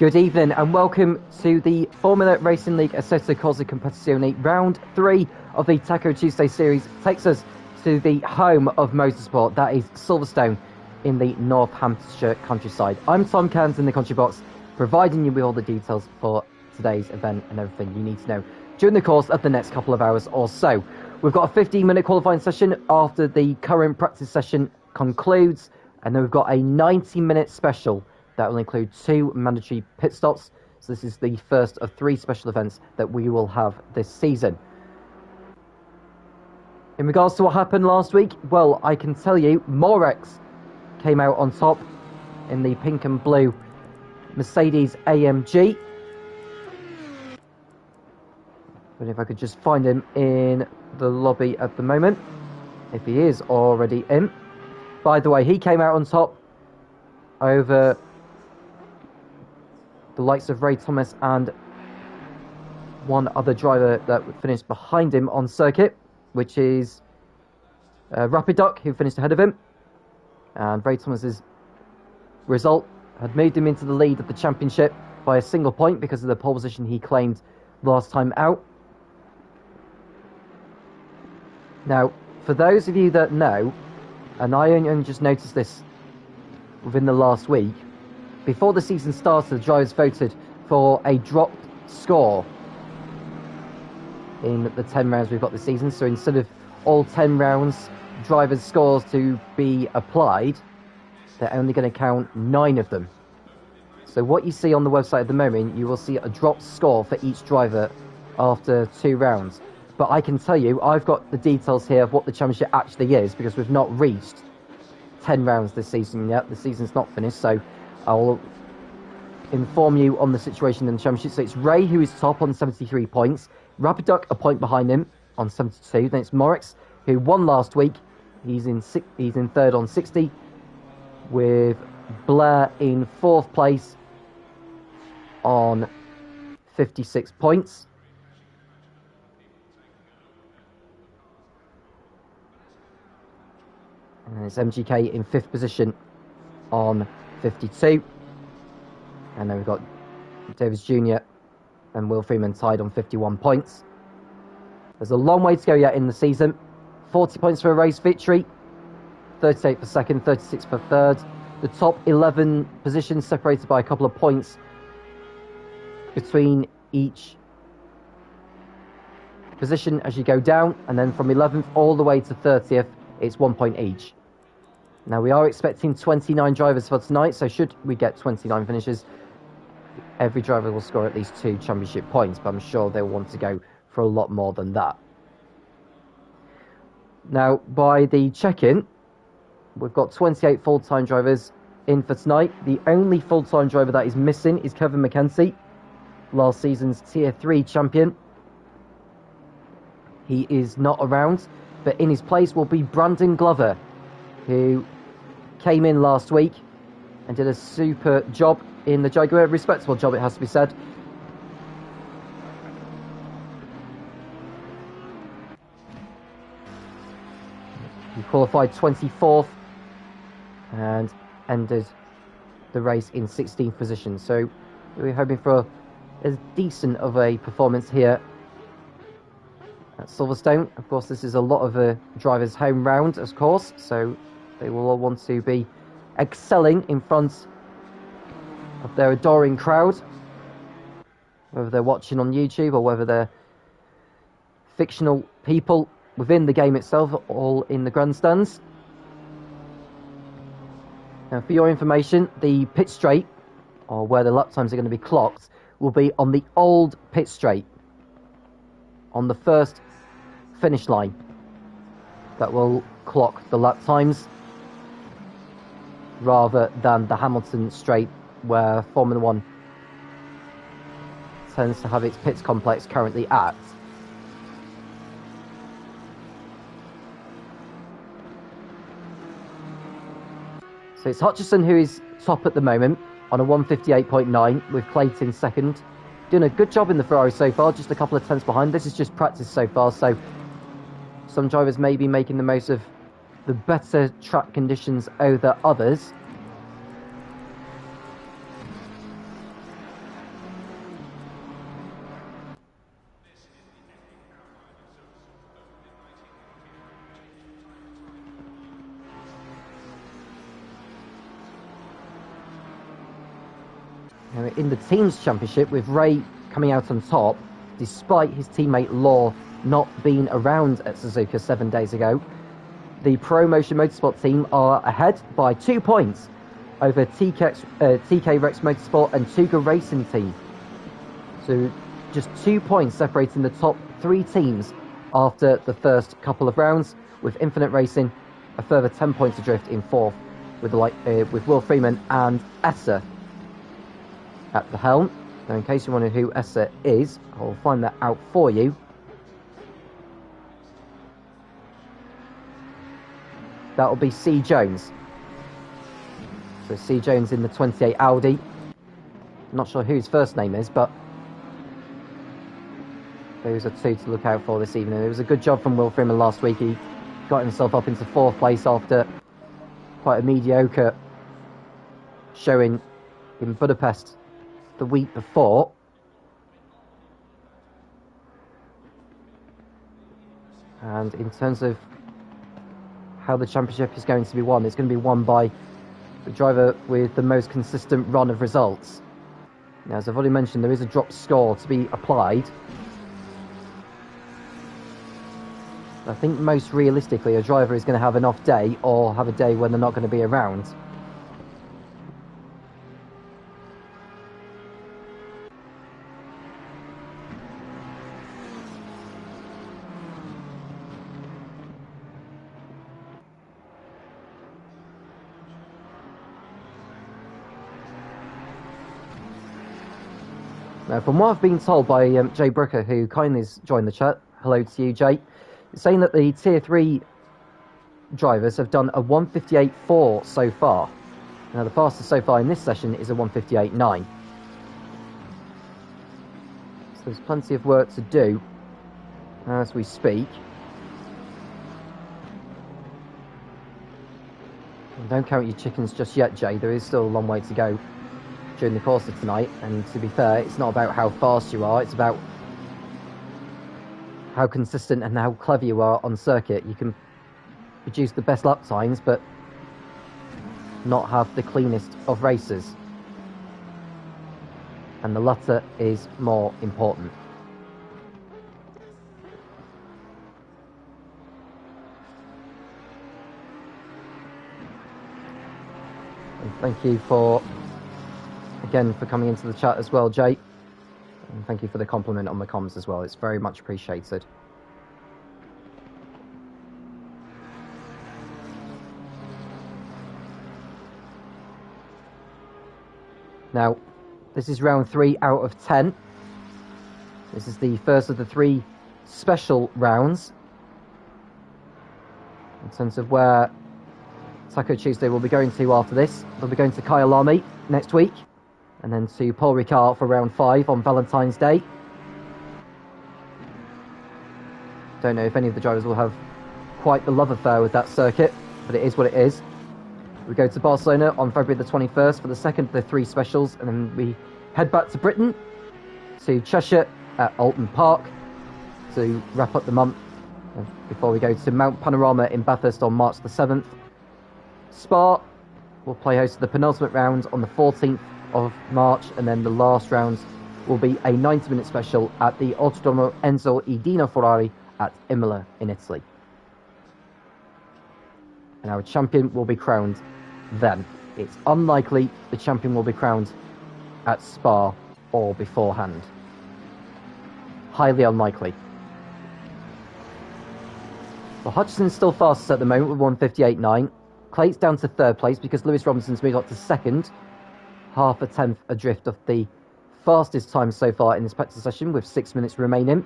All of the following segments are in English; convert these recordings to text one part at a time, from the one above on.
Good evening and welcome to the Formula Racing League Assetto Corsa Competizione. Round 3 of the Taco Tuesday series takes us to the home of motorsport, that is Silverstone in the North Hampshire countryside. I'm Tom Cairns in the Country Box, providing you with all the details for today's event and everything you need to know during the course of the next couple of hours or so. We've got a 15-minute qualifying session after the current practice session concludes, and then we've got a 90-minute special that will include 2 mandatory pit stops. So this is the first of 3 special events that we will have this season. In regards to what happened last week, well, I can tell you, Morex came out on top in the pink and blue Mercedes AMG. But if I could just find him in the lobby at the moment, if he is already in. By the way, he came out on top over the likes of Ray Thomas and one other driver that finished behind him on circuit, which is Rapid Duck, who finished ahead of him. And Ray Thomas's result had moved him into the lead of the championship by a single point because of the pole position he claimed last time out. Now, for those of you that know, and I only just noticed this within the last week, before the season started, the drivers voted for a dropped score in the 10 rounds we've got this season. So instead of all 10 rounds, drivers' scores to be applied, they're only going to count 9 of them. So what you see on the website at the moment, you will see a dropped score for each driver after 2 rounds. But I can tell you, I've got the details here of what the championship actually is, because we've not reached 10 rounds this season yet. The season's not finished, so I'll inform you on the situation in the championship. So it's Ray who is top on 73 points. Rapid Duck a point behind him on 72. Then it's Morex, who won last week. He's in third on 60, with Blair in 4th place on 56 points. And it's MGK in 5th position on 52. And then we've got Davis Jr. and Will Freeman tied on 51 points. There's a long way to go yet in the season. 40 points for a race victory, 38 for second, 36 for third. The top 11 positions separated by a couple of points between each position as you go down. And then from 11th all the way to 30th, it's 1 point each. Now, we are expecting 29 drivers for tonight, so should we get 29 finishes, every driver will score at least 2 championship points, but I'm sure they'll want to go for a lot more than that. Now, by the check-in, we've got 28 full-time drivers in for tonight. The only full-time driver that is missing is Kevin McKenzie, last season's Tier 3 champion. He is not around, but in his place will be Brandon Glover, who came in last week and did a super job in the Jaguar. Respectable job, it has to be said. He qualified 24th and ended the race in 16th position. So we're hoping for as decent of a performance here at Silverstone. Of course, this is a lot of a driver's home round, of course, so they will all want to be excelling in front of their adoring crowd, whether they're watching on YouTube or whether they're fictional people within the game itself, all in the grandstands. Now, for your information, the pit straight, or where the lap times are going to be clocked, will be on the old pit straight, on the first finish line. That will clock the lap times, rather than the Hamilton straight, where Formula 1 tends to have its pits complex currently at. So it's Hutchison who is top at the moment on a 158.9, with Clayton second. Doing a good job in the Ferrari so far, just a couple of tenths behind. This is just practice so far, so some drivers may be making the most of the better track conditions over others. Now, in the Teams Championship, with Ray coming out on top, despite his teammate Law not being around at Suzuka 7 days ago, the Pro Motion Motorsport team are ahead by 2 points over TK Rex Motorsport and Tuga Racing team. So just 2 points separating the top 3 teams after the first couple of rounds, with Infinite Racing a further 10 points adrift in 4th, with Will Freeman and Essa at the helm. Now, in case you wonder who Essa is, I'll find that out for you. That'll be C. Jones. So C. Jones in the 28 Audi. I'm not sure who his first name is, but those are 2 to look out for this evening. It was a good job from Will Freeman last week. He got himself up into 4th place after quite a mediocre showing in Budapest the week before. And in terms of how the championship is going to be won, it's going to be won by the driver with the most consistent run of results. Now, as I've already mentioned, there is a drop score to be applied. I think most realistically, a driver is going to have an off day or have a day when they're not going to be around. Now, from what I've been told by Jay Brooker, who kindly has joined the chat, hello to you, Jay, saying that the Tier 3 drivers have done a 158.4 so far. Now, the fastest so far in this session is a 158.9. So there's plenty of work to do as we speak. And don't count your chickens just yet, Jay. There is still a long way to go during the course of tonight. And to be fair, it's not about how fast you are, it's about how consistent and how clever you are on circuit. You can produce the best lap times, but not have the cleanest of races. And the latter is more important. And thank you again for coming into the chat as well, Jay. And thank you for the compliment on the comms as well. It's very much appreciated. Now, this is round 3 out of 10. This is the first of the 3 special rounds in terms of where Taco Tuesday will be going to after this. They'll be going to Kyalami next week, and then to Paul Ricard for round 5 on Valentine's Day. Don't know if any of the drivers will have quite the love affair with that circuit, but it is what it is. We go to Barcelona on February the 21st for the second of the 3 specials, and then we head back to Britain, to Cheshire at Alton Park to wrap up the month before we go to Mount Panorama in Bathurst on March the 7th. Spa will play host to the penultimate round on the 14th of March, and then the last round will be a 90-minute special at the Autodromo Enzo E. Dino Ferrari at Imola in Italy. And our champion will be crowned then. It's unlikely the champion will be crowned at Spa or beforehand. Highly unlikely. Well, Hutchinson's still fastest at the moment with 158.9. Clay's down to 3rd place because Lewis Robinson's moved up to 2nd. Half a tenth adrift of the fastest time so far in this practice session with 6 minutes remaining.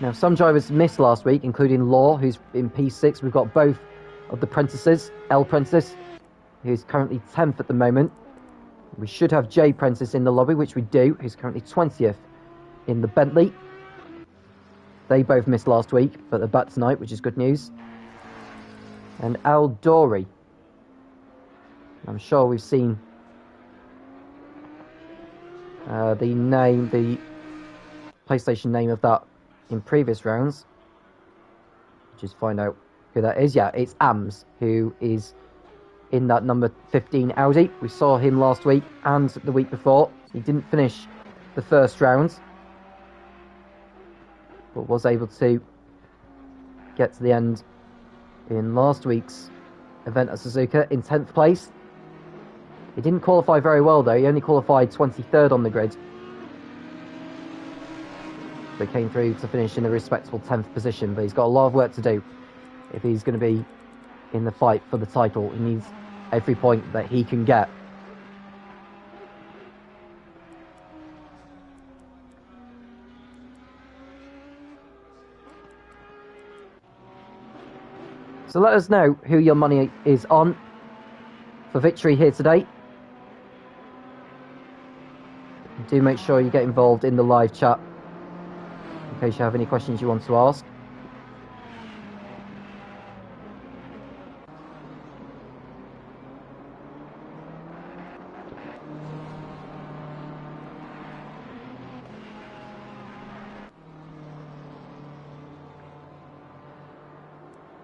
Now, some drivers missed last week, including Law, who's in P6. We've got both of the Prentices, L. Prentice, who's currently 10th at the moment. We should have J. Prentice in the lobby, which we do, who's currently 20th in the Bentley. They both missed last week, but they're back tonight, which is good news. And Al Dory. I'm sure we've seen the PlayStation name of that in previous rounds. Just find out who that is. Yeah, it's Ams, who is in that number 15 Audi. We saw him last week and the week before. He didn't finish the first round, but was able to get to the end in last week's event at Suzuka in 10th place. He didn't qualify very well though, he only qualified 23rd on the grid. But came through to finish in a respectable 10th position, but he's got a lot of work to do if he's going to be in the fight for the title. He needs every point that he can get. So let us know who your money is on for victory here today. Do make sure you get involved in the live chat in case you have any questions you want to ask.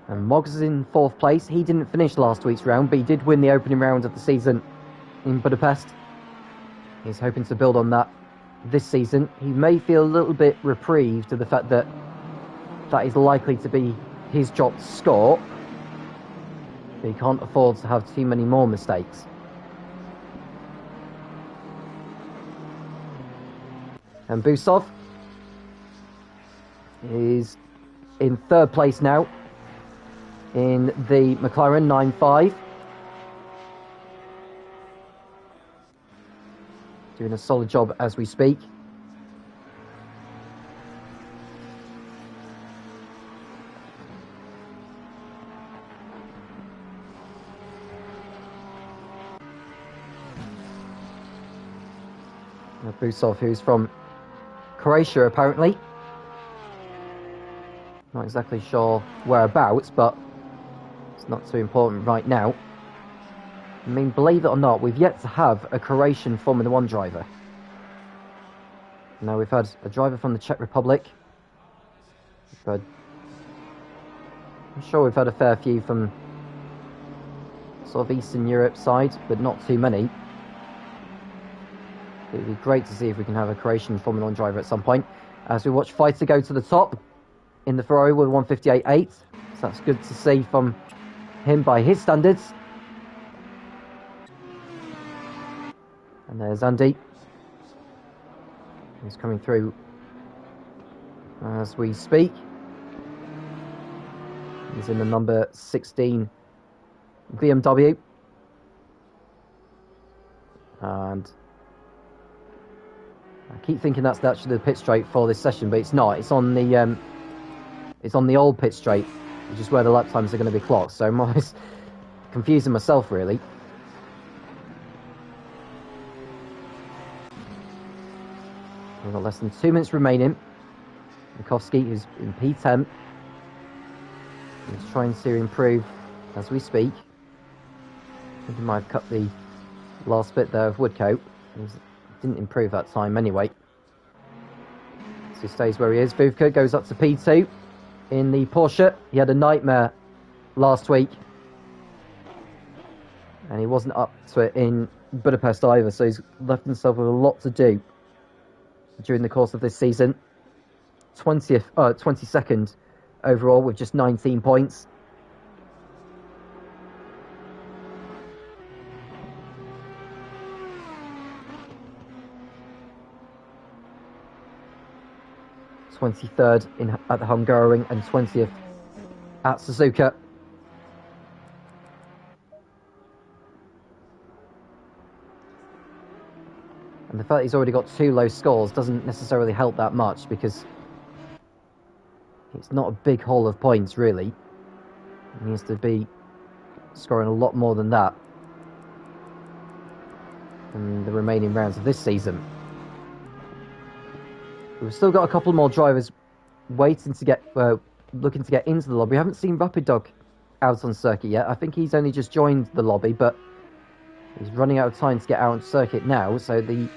And Moggs is in 4th place. He didn't finish last week's round, but he did win the opening round of the season in Budapest. He's hoping to build on that this season. He may feel a little bit reprieved to the fact that that is likely to be his dropped score. But he can't afford to have too many more mistakes. And Busov is in 3rd place now in the McLaren 9.5. Doing a solid job as we speak. Busov, who's from Croatia apparently. Not exactly sure whereabouts, but it's not too important right now. I mean, believe it or not, we've yet to have a Croatian Formula 1 driver. Now, we've had a driver from the Czech Republic. I'm sure we've had a fair few from sort of Eastern Europe side, but not too many. It would be great to see if we can have a Croatian Formula 1 driver at some point. As we watch Fighter go to the top in the Ferrari with 158.8. So that's good to see from him by his standards. And there's Andy. He's coming through as we speak. He's in the number 16 BMW. And I keep thinking that's actually the pit straight for this session, but it's not. It's on the old pit straight, which is where the lap times are going to be clocked. So I'm always confusing myself, really. We've got less than 2 minutes remaining. Mikowski, who's in P10, is trying to improve as we speak. I think he might have cut the last bit there of Woodcote. Didn't improve that time anyway. So he stays where he is. Vodka goes up to P2 in the Porsche. He had a nightmare last week, and he wasn't up to it in Budapest either, so he's left himself with a lot to do during the course of this season. 22nd overall with just 19 points. '23rd at the Hungaroring and 20th at Suzuka. And the fact that he's already got 2 low scores doesn't necessarily help that much, because it's not a big haul of points, really. He needs to be scoring a lot more than that in the remaining rounds of this season. We've still got a couple more drivers waiting to get, looking to get into the lobby. We haven't seen Rapid Dog out on circuit yet. I think he's only just joined the lobby, but he's running out of time to get out on circuit now, so the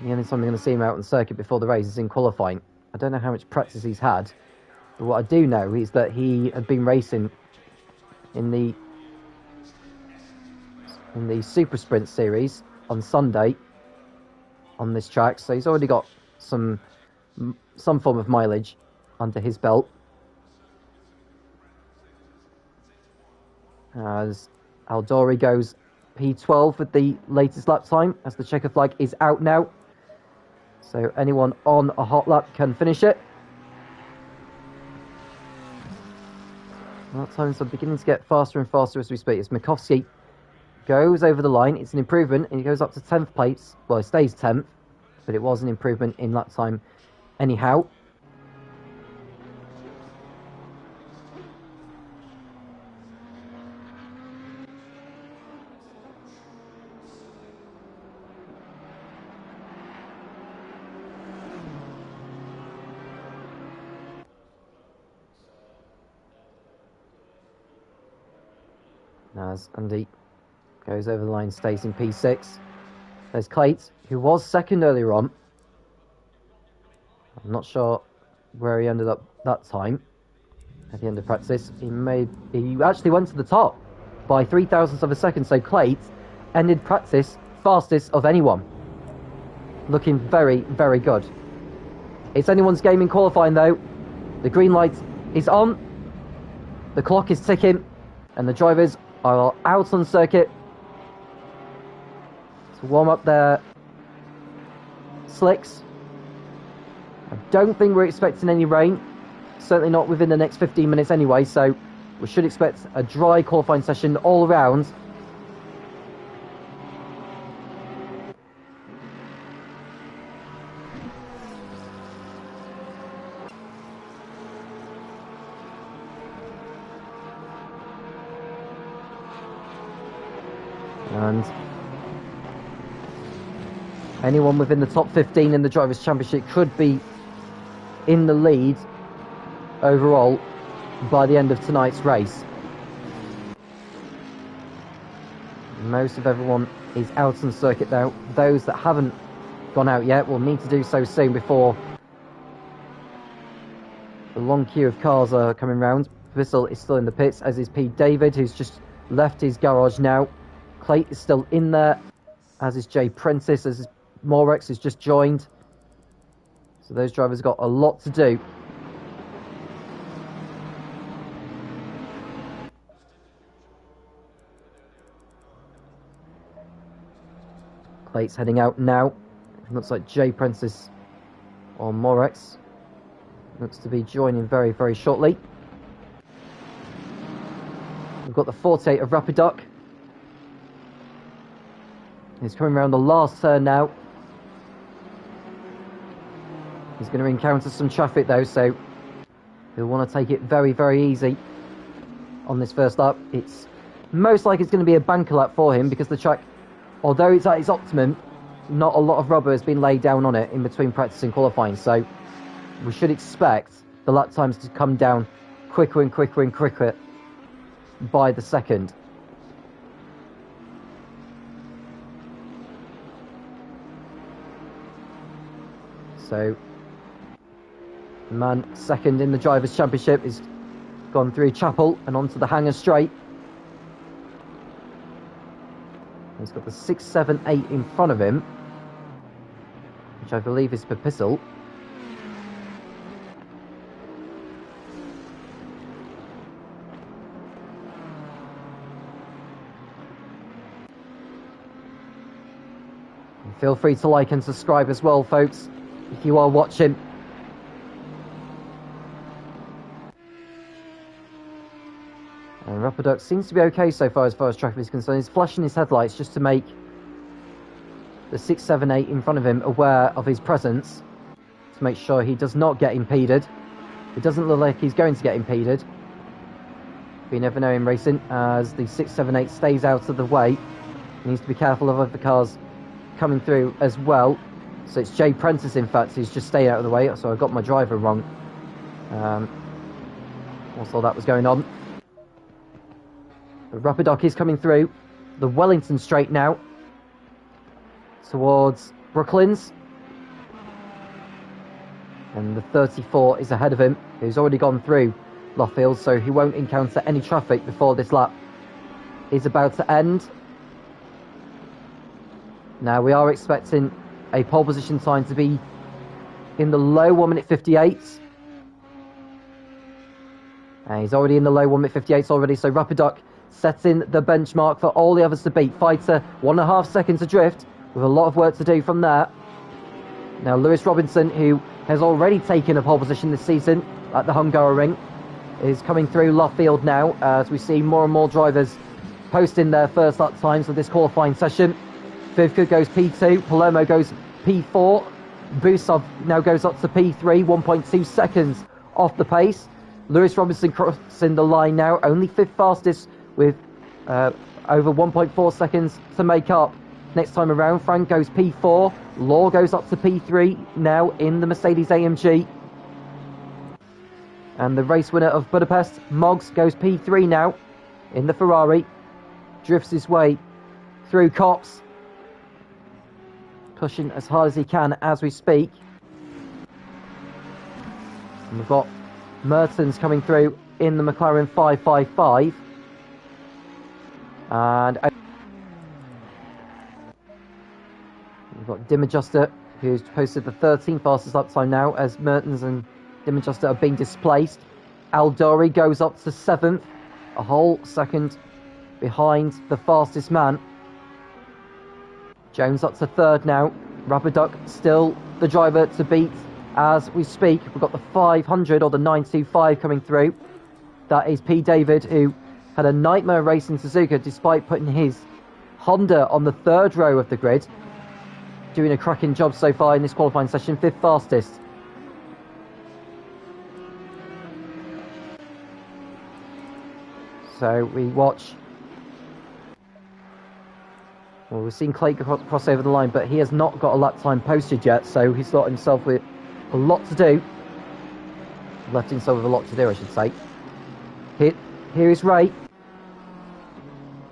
only time we're going to see him out on circuit before the race is in qualifying. I don't know how much practice he's had, But what I do know is that he had been racing in the Super Sprint series on Sunday on this track, so he's already got some form of mileage under his belt. As Aldori goes P12 with the latest lap time, as the checker flag is out now. So anyone on a hot lap can finish it. Lap times are beginning to get faster and faster as we speak. As Mikovsky goes over the line, it's an improvement, and he goes up to 10th place. Well, he stays 10th, but it was an improvement in lap time anyhow. As Andy goes over the line, stays in P6. There's Clayt, who was second earlier on. I'm not sure where he ended up that time at the end of practice. He actually went to the top by 0.003 of a second, so Clayt ended practice fastest of anyone. Looking very, very good. It's anyone's game in qualifying though. The green light is on, the clock is ticking, and the drivers are out on circuit to warm up their slicks. I don't think we're expecting any rain, certainly not within the next 15 minutes anyway, so we should expect a dry qualifying session all around. And anyone within the top 15 in the Drivers' Championship could be in the lead overall by the end of tonight's race. Most of everyone is out on circuit now. Those that haven't gone out yet will need to do so soon before the long queue of cars are coming round. Bissell is still in the pits, as is Pete David, who's just left his garage now. Clayt is still in there, as is Jay Prentice, as is Morex has just joined. So those drivers got a lot to do. Clayt's heading out now. It looks like Jay Prentice or Morex looks to be joining very, very shortly. We've got the 48 of Rapiduc. He's coming around the last turn now. He's going to encounter some traffic though, so he'll want to take it very, very easy on this first lap. It's most likely it's going to be a banker lap for him, because the track, although it's at its optimum, not a lot of rubber has been laid down on it in between practice and qualifying, so we should expect the lap times to come down quicker and quicker and quicker by the second. So, the man second in the Drivers' Championship is gone through Chapel and onto the Hangar Straight. He's got the 6, 7, 8 in front of him, which I believe is Pepissel. Feel free to like and subscribe as well, folks, if you are watching. And Rapiduc seems to be okay so far as traffic is concerned. He's flashing his headlights just to make the 6, 7, 8 in front of him aware of his presence, to make sure he does not get impeded. It doesn't look like he's going to get impeded. We never know in racing, as the 6, 7, 8 stays out of the way. He needs to be careful of other cars coming through as well. So it's Jay Prentice, in fact, who's just stayed out of the way. So I got my driver wrong. Also, that was going on. But Rapiduc is coming through the Wellington Straight now towards Brooklands. And the 34 is ahead of him, who's already gone through Luffield, so he won't encounter any traffic before this lap is about to end. Now we are expecting a pole position time to be in the low 1 minute 58. And he's already in the low 1 minute 58 already, so Rapiduck setting the benchmark for all the others to beat. Fighter 1.5 seconds adrift, with a lot of work to do from there. Now Lewis Robinson, who has already taken a pole position this season at the Hungaroring, is coming through Luffield now, as we see more and more drivers posting their first lap times of this qualifying session. Vodka goes P2, Palermo goes P4, Busov now goes up to P3, 1.2 seconds off the pace. Lewis Robinson crossing the line now, only 5th fastest with over 1.4 seconds to make up. Next time around, Frank goes P4, Law goes up to P3 now in the Mercedes AMG. And the race winner of Budapest, Moggs, goes P3 now in the Ferrari. Drifts his way through Cops, pushing as hard as he can as we speak. And we've got Mertens coming through in the McLaren 555. And we've got Dim Adjuster, who's posted the 13th fastest lap time now, as Mertens and Dim Adjuster are being displaced. Aldori goes up to 7th, a whole second behind the fastest man. Jones up to 3rd now. Rapiduck still the driver to beat as we speak. We've got the 500 or the 925 coming through. That is P. David, who had a nightmare race in Suzuka despite putting his Honda on the 3rd row of the grid. Doing a cracking job so far in this qualifying session, 5th fastest. So we watch. Well, we've seen Clay cross over the line, but he has not got a lap time posted yet, so he's got himself with a lot to do. Left himself with a lot to do, I should say. Here is Ray.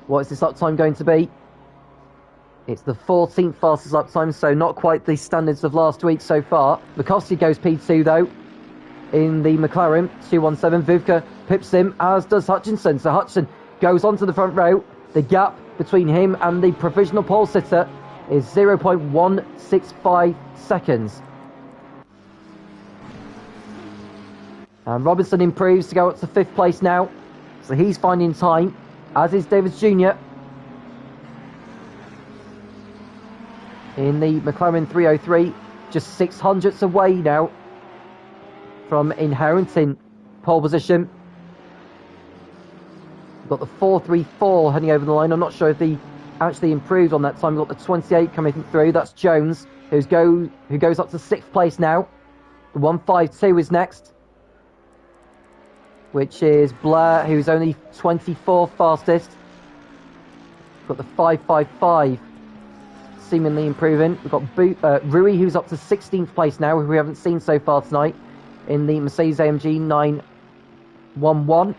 What is this lap time going to be? It's the 14th fastest lap time, so not quite the standards of last week so far. Lacoste goes P2 though in the McLaren 217. Vuvka pips him, as does Hutchinson. So Hutchinson goes onto the front row. The gap between him and the provisional pole sitter is 0.165 seconds. And Robinson improves to go up to 5th place now. So he's finding time, as is Davis Jr. in the McLaren 303, just 600ths away now from inheriting pole position. We've got the 434 heading over the line. I'm not sure if he actually improved on that time. We've got the 28 coming through. That's Jones, who goes up to 6th place now. The 152 is next, which is Blair, who's only 24th fastest. We've got the 555 seemingly improving. We've got Rui, who's up to 16th place now, who we haven't seen so far tonight, in the Mercedes AMG 911.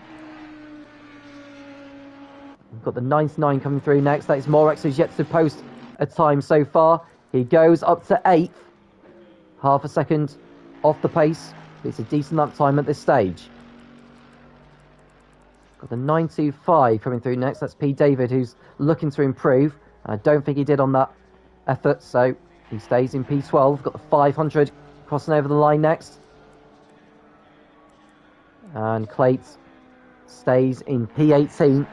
We've got the 99 coming through next. That is Morex, who's yet to post a time so far. He goes up to 8th, half a second off the pace. It's a decent lap time at this stage. Got the 925 coming through next. That's P. David, who's looking to improve. I don't think he did on that effort, so he stays in P12. Got the 500 crossing over the line next. And Clate stays in P18.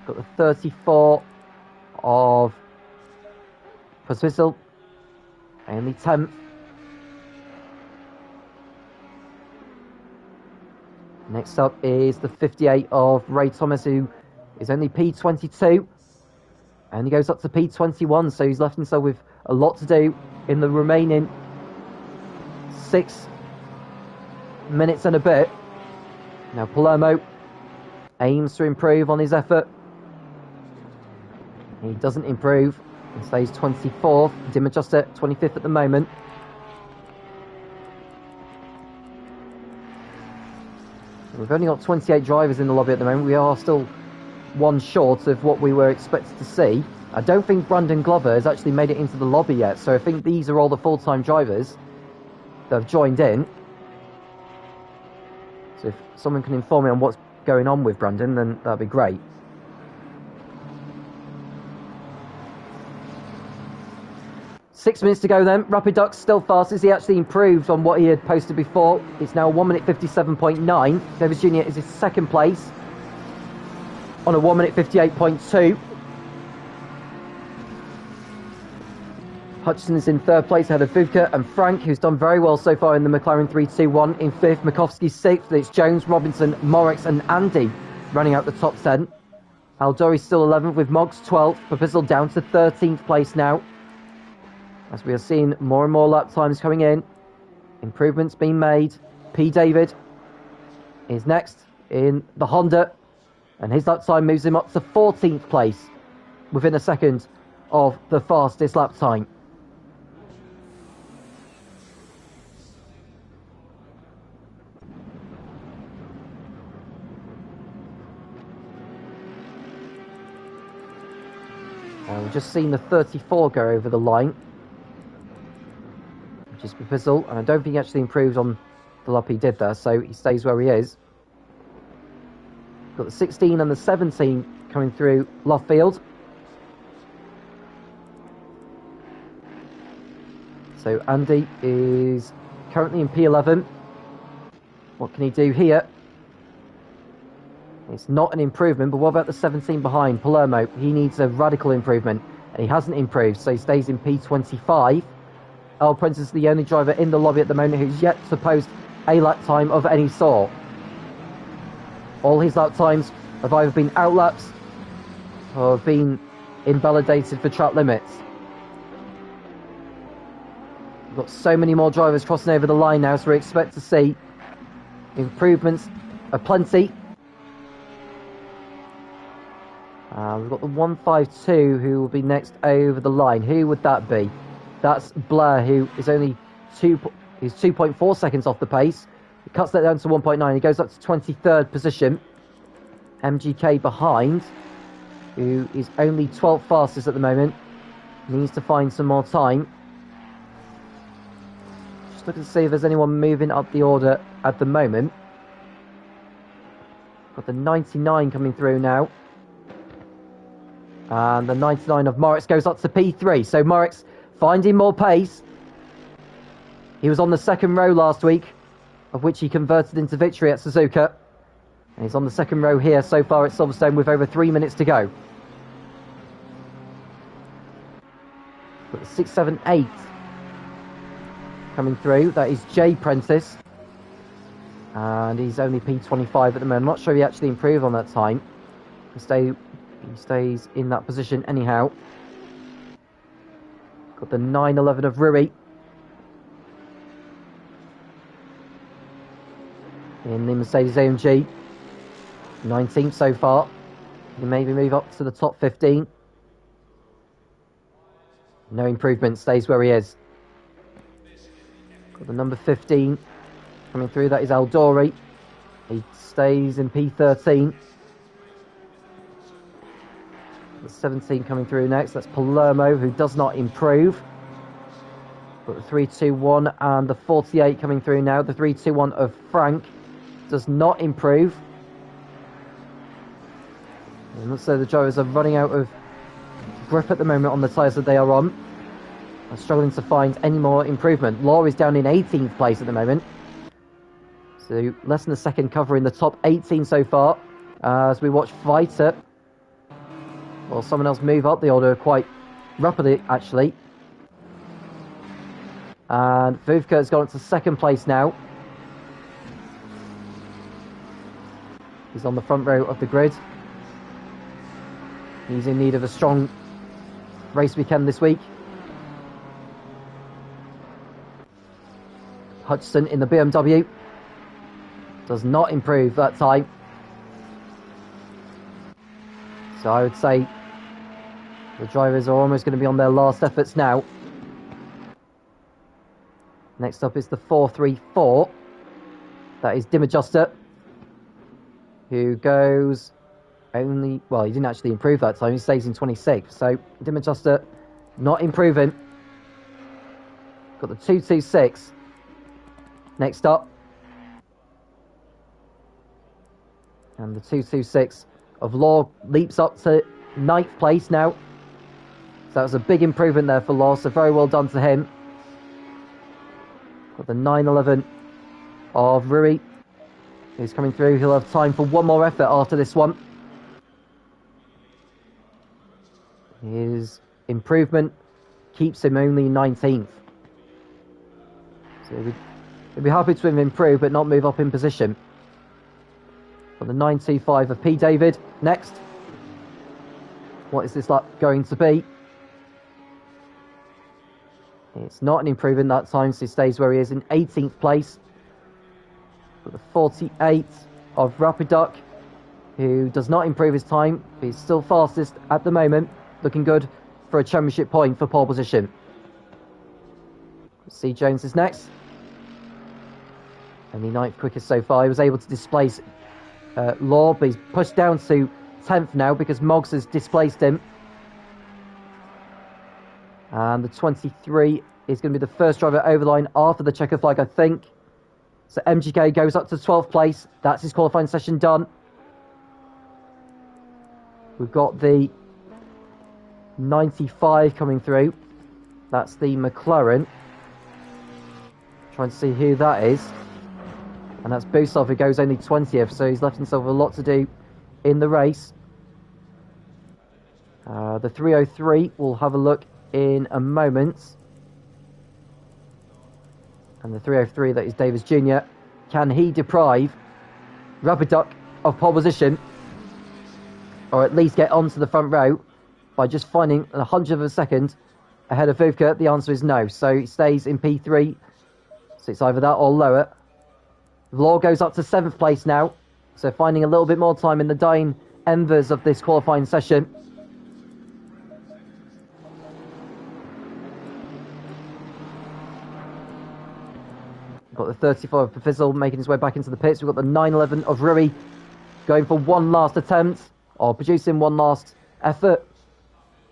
Got the 34 of Pospisil, and the 10th. Next up is the 58 of Ray Thomas, who is only P22. And he goes up to P21, so he's left himself with a lot to do in the remaining 6 minutes and a bit. Now Palermo aims to improve on his effort. He doesn't improve and stays 24th. Dim Adjuster 25th at the moment. We've only got 28 drivers in the lobby at the moment. We are still one short of what we were expected to see. I don't think Brandon Glover has actually made it into the lobby yet, so I think these are all the full-time drivers. that have joined in. So if someone can inform me on what's going on with Brandon, then that'd be great. Six minutes to go then. Rapid Duck's still fastest. He actually improved on what he had posted before. It's now 1 minute 57.9. Davis Jr. is in second place on a 1 minute 58.2. Hutchinson is in third place ahead of Vodka and Frank, who's done very well so far in the McLaren 321 in fifth. Makovsky sixth. It's Jones, Robinson, Morris and Andy running out the top 10. Aldori's still 11th with Moggs 12th. Papizzle down to 13th place now, as we are seeing more and more lap times coming in. Improvements being made. P. David is next in the Honda, and his lap time moves him up to 14th place within a second of the fastest lap time. We've just seen the 34 go over the line, which is Papizzle, and I don't think he actually improved on the lap he did there, so he stays where he is. Got the 16 and the 17 coming through Loftfield. So Andy is currently in P11. What can he do here? It's not an improvement, but what about the 17 behind, Palermo? He needs a radical improvement, and he hasn't improved, so he stays in P25. Earl Prentice is the only driver in the lobby at the moment who's yet to post a lap time of any sort. All his lap times have either been outlaps or have been invalidated for track limits. We've got so many more drivers crossing over the line now, so we expect to see improvements aplenty. We've got the 152 who will be next over the line. Who would that be? That's Blair, who is only 2.4 seconds off the pace. He cuts that down to 1.9. He goes up to 23rd position. MGK behind, who is only 12th fastest at the moment. Needs to find some more time. Just looking to see if there's anyone moving up the order at the moment. Got the 99 coming through now. And the 99 of Moritz goes up to P3. So Moritz finding more pace. He was on the second row last week, of which he converted into victory at Suzuka. And he's on the second row here so far at Silverstone with over 3 minutes to go. Got the 6, 7, 8 coming through. That is Jay Prentice. And he's only P25 at the moment. I'm not sure he actually improved on that time. He stays in that position anyhow. Got the 911 of Rui in the Mercedes AMG. 19th so far. He maybe move up to the top 15. No improvement, stays where he is. Got the number 15 coming through, that is Aldori. He stays in P13. The 17 coming through next, that's Palermo, who does not improve. Got the 321 and the 48 coming through now. The 321 of Frank does not improve. And looks like the drivers are running out of grip at the moment on the tyres that they are on. I'm struggling to find any more improvement. Law is down in 18th place at the moment. So less than a second covering the top 18 so far. As we watch Vita. Well, someone else move up the order quite rapidly, actually. And Vuvka has gone to second place now. He's on the front row of the grid. He's in need of a strong race weekend this week. Hutchinson in the BMW. Does not improve that time. So I would say the drivers are almost going to be on their last efforts now. Next up is the 434. That is Dim Adjuster, who goes only... Well, he didn't actually improve that time. He stays in 26th. So Dim Adjuster not improving. Got the 226 next up. And the 226 of Law leaps up to 9th place now. So that was a big improvement there for Law, so very well done to him. Got the 911 of Rui, who's coming through. He'll have time for one more effort after this one. His improvement keeps him only 19th. So he'll be happy to improve, but not move up in position. Got the 925 of P. David next. What is this like going to be? It's not an improvement that time, so he stays where he is in 18th place. Got the 48 of Rapiduck, who does not improve his time, but he's still fastest at the moment. Looking good for a championship point for pole position. C. Jones is next. And the 9th quickest so far. He was able to displace Law, but he's pushed down to 10th now because Moggs has displaced him. And the 23 is going to be the first driver over the line after the checker flag, I think. So MGK goes up to 12th place. That's his qualifying session done. We've got the 95 coming through. That's the McLaren. Trying to see who that is. And that's Busov, who goes only 20th, so he's left himself a lot to do in the race. The 303, we'll have a look in a moment. And the 303, that is Davis Jr. Can he deprive Rapiduck of pole position? Or at least get onto the front row by just finding a 100th of a second ahead of Vodka? The answer is no. So he stays in P3. So it's either that or lower. Law goes up to 7th place now. So finding a little bit more time in the dying embers of this qualifying session. Got the 34 of Fizzle making his way back into the pits. We've got the 911 of Rui going for one last attempt, or producing one last effort.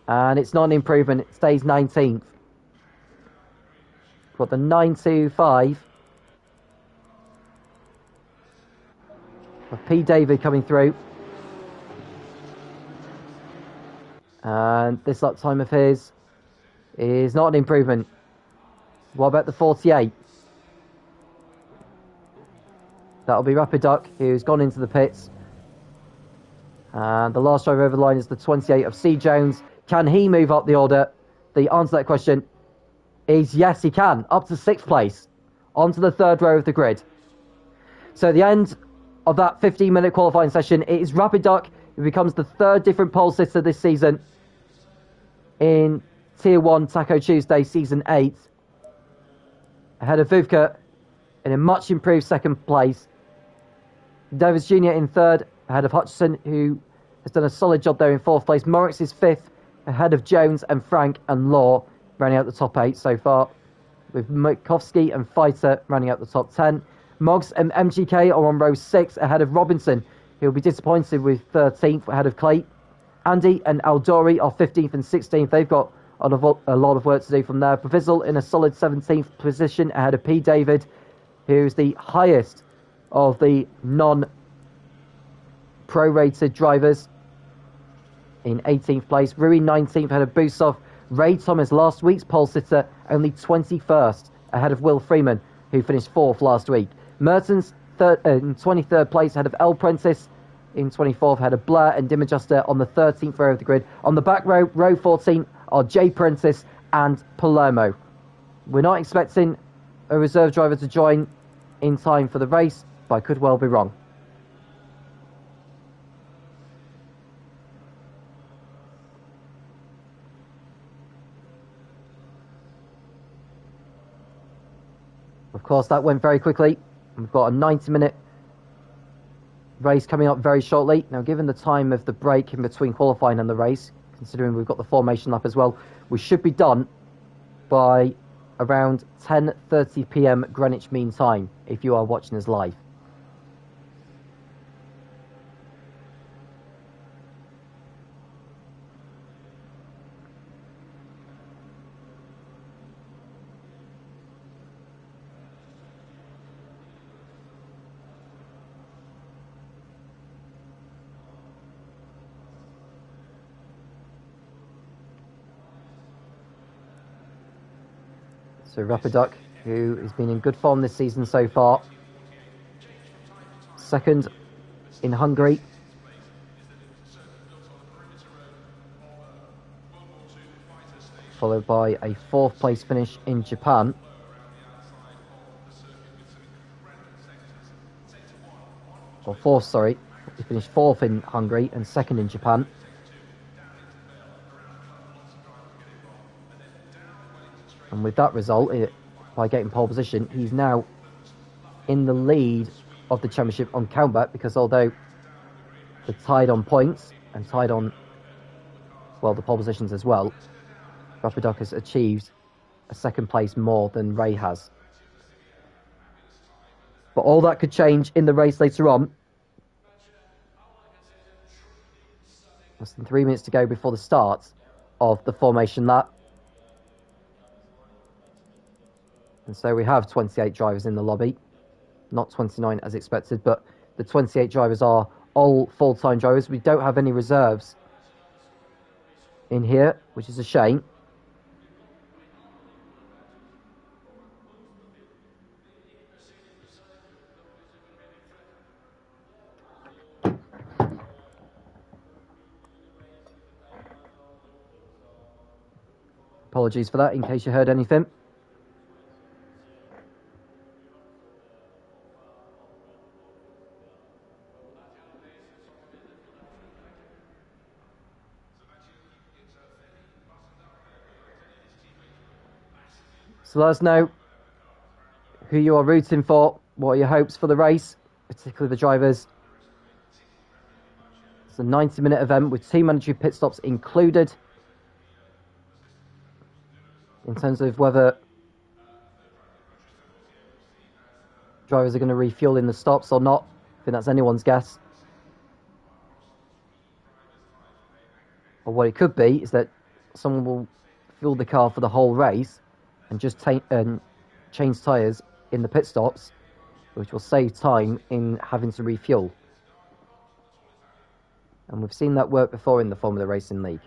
And it's not an improvement. It stays 19th. Got the 925 of P. David coming through. And this lap time of his is not an improvement. What about the 48? That'll be Rapiduck, who's gone into the pits. And the last driver over the line is the 28 of C. Jones. Can he move up the order? The answer to that question is yes, he can. Up to 6th place. Onto the 3rd row of the grid. So at the end of that 15-minute qualifying session, it is Rapiduck who becomes the 3rd different pole sitter this season in Tier 1 Taco Tuesday Season 8. Ahead of Vodka in a much improved 2nd place. Davis Jr. in 3rd, ahead of Hutchison, who has done a solid job there in 4th place. Moritz is 5th, ahead of Jones and Frank and Law, rounding out the top 8 so far, with Mikovsky and Fighter rounding out the top 10. Moggs and MGK are on row 6, ahead of Robinson, who will be disappointed with 13th, ahead of Clay. Andy and Aldori are 15th and 16th. They've got a lot of work to do from there. Provisional in a solid 17th position, ahead of P. David, who's the highest of the non-prorated drivers in 18th place. Rui 19th, ahead of Busov. Ray Thomas, last week's pole sitter, only 21st, ahead of Will Freeman, who finished 4th last week. Mertens in 23rd place, ahead of El Prentice. In 24th, ahead of Blair and Dim Adjuster on the 13th row of the grid. On the back row, row 14, are Jay Prentice and Palermo. We're not expecting a reserve driver to join in time for the race, but I could well be wrong. Of course, that went very quickly. We've got a 90-minute race coming up very shortly. Now, given the time of the break in between qualifying and the race, considering we've got the formation lap as well, we should be done by around 10:30 p.m. Greenwich Mean Time, if you are watching us live. So Rapiduc, who has been in good form this season so far. Second in Hungary. Followed by a 4th place finish in Japan. Or 4th, sorry. He finished 4th in Hungary and 2nd in Japan. And with that result, by getting pole position, he's now in the lead of the championship on countback, because although they're tied on points and tied on, well, the pole positions as well, Rapiduc has achieved a 2nd place more than Ray has. But all that could change in the race later on. Less than 3 minutes to go before the start of the formation lap. And so we have 28 drivers in the lobby. Not 29 as expected, but the 28 drivers are all full-time drivers. We don't have any reserves in here, which is a shame. Apologies for that, in case you heard anything. So let us know who you are rooting for. What are your hopes for the race, particularly the drivers? It's a 90-minute event with 2 mandatory pit stops included. In terms of whether drivers are going to refuel in the stops or not, I think that's anyone's guess. Or what it could be is that someone will fuel the car for the whole race and just change tyres in the pit stops, which will save time in having to refuel. And we've seen that work before in the Formula Racing League.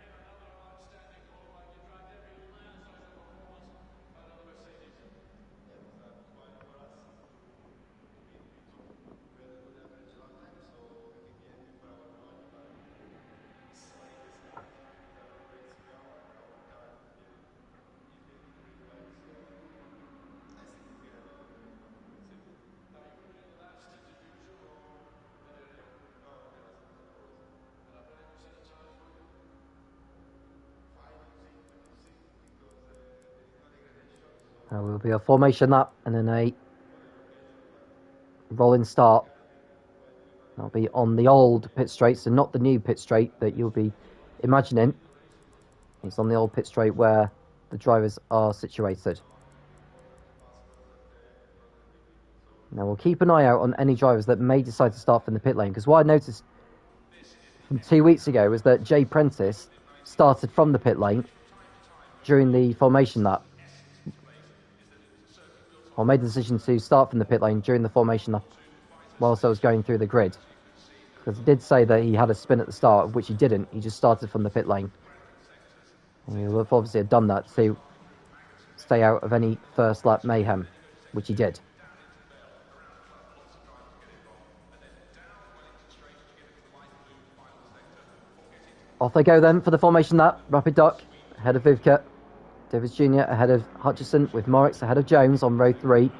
Will be a formation lap and then a rolling start. That'll be on the old pit straight, so not the new pit straight that you'll be imagining. It's on the old pit straight where the drivers are situated. Now we'll keep an eye out on any drivers that may decide to start from the pit lane, because what I noticed from 2 weeks ago was that Jay Prentice started from the pit lane during the formation lap. I made the decision to start from the pit lane during the formation lap whilst I was going through the grid. Because it did say that he had a spin at the start, which he didn't. He just started from the pit lane. And he would obviously have done that to stay out of any first lap mayhem, which he did. Off they go then for the formation lap. Rapiduc ahead of Vodka. Davis Jr. ahead of Hutchison, with Moritz ahead of Jones on row 3.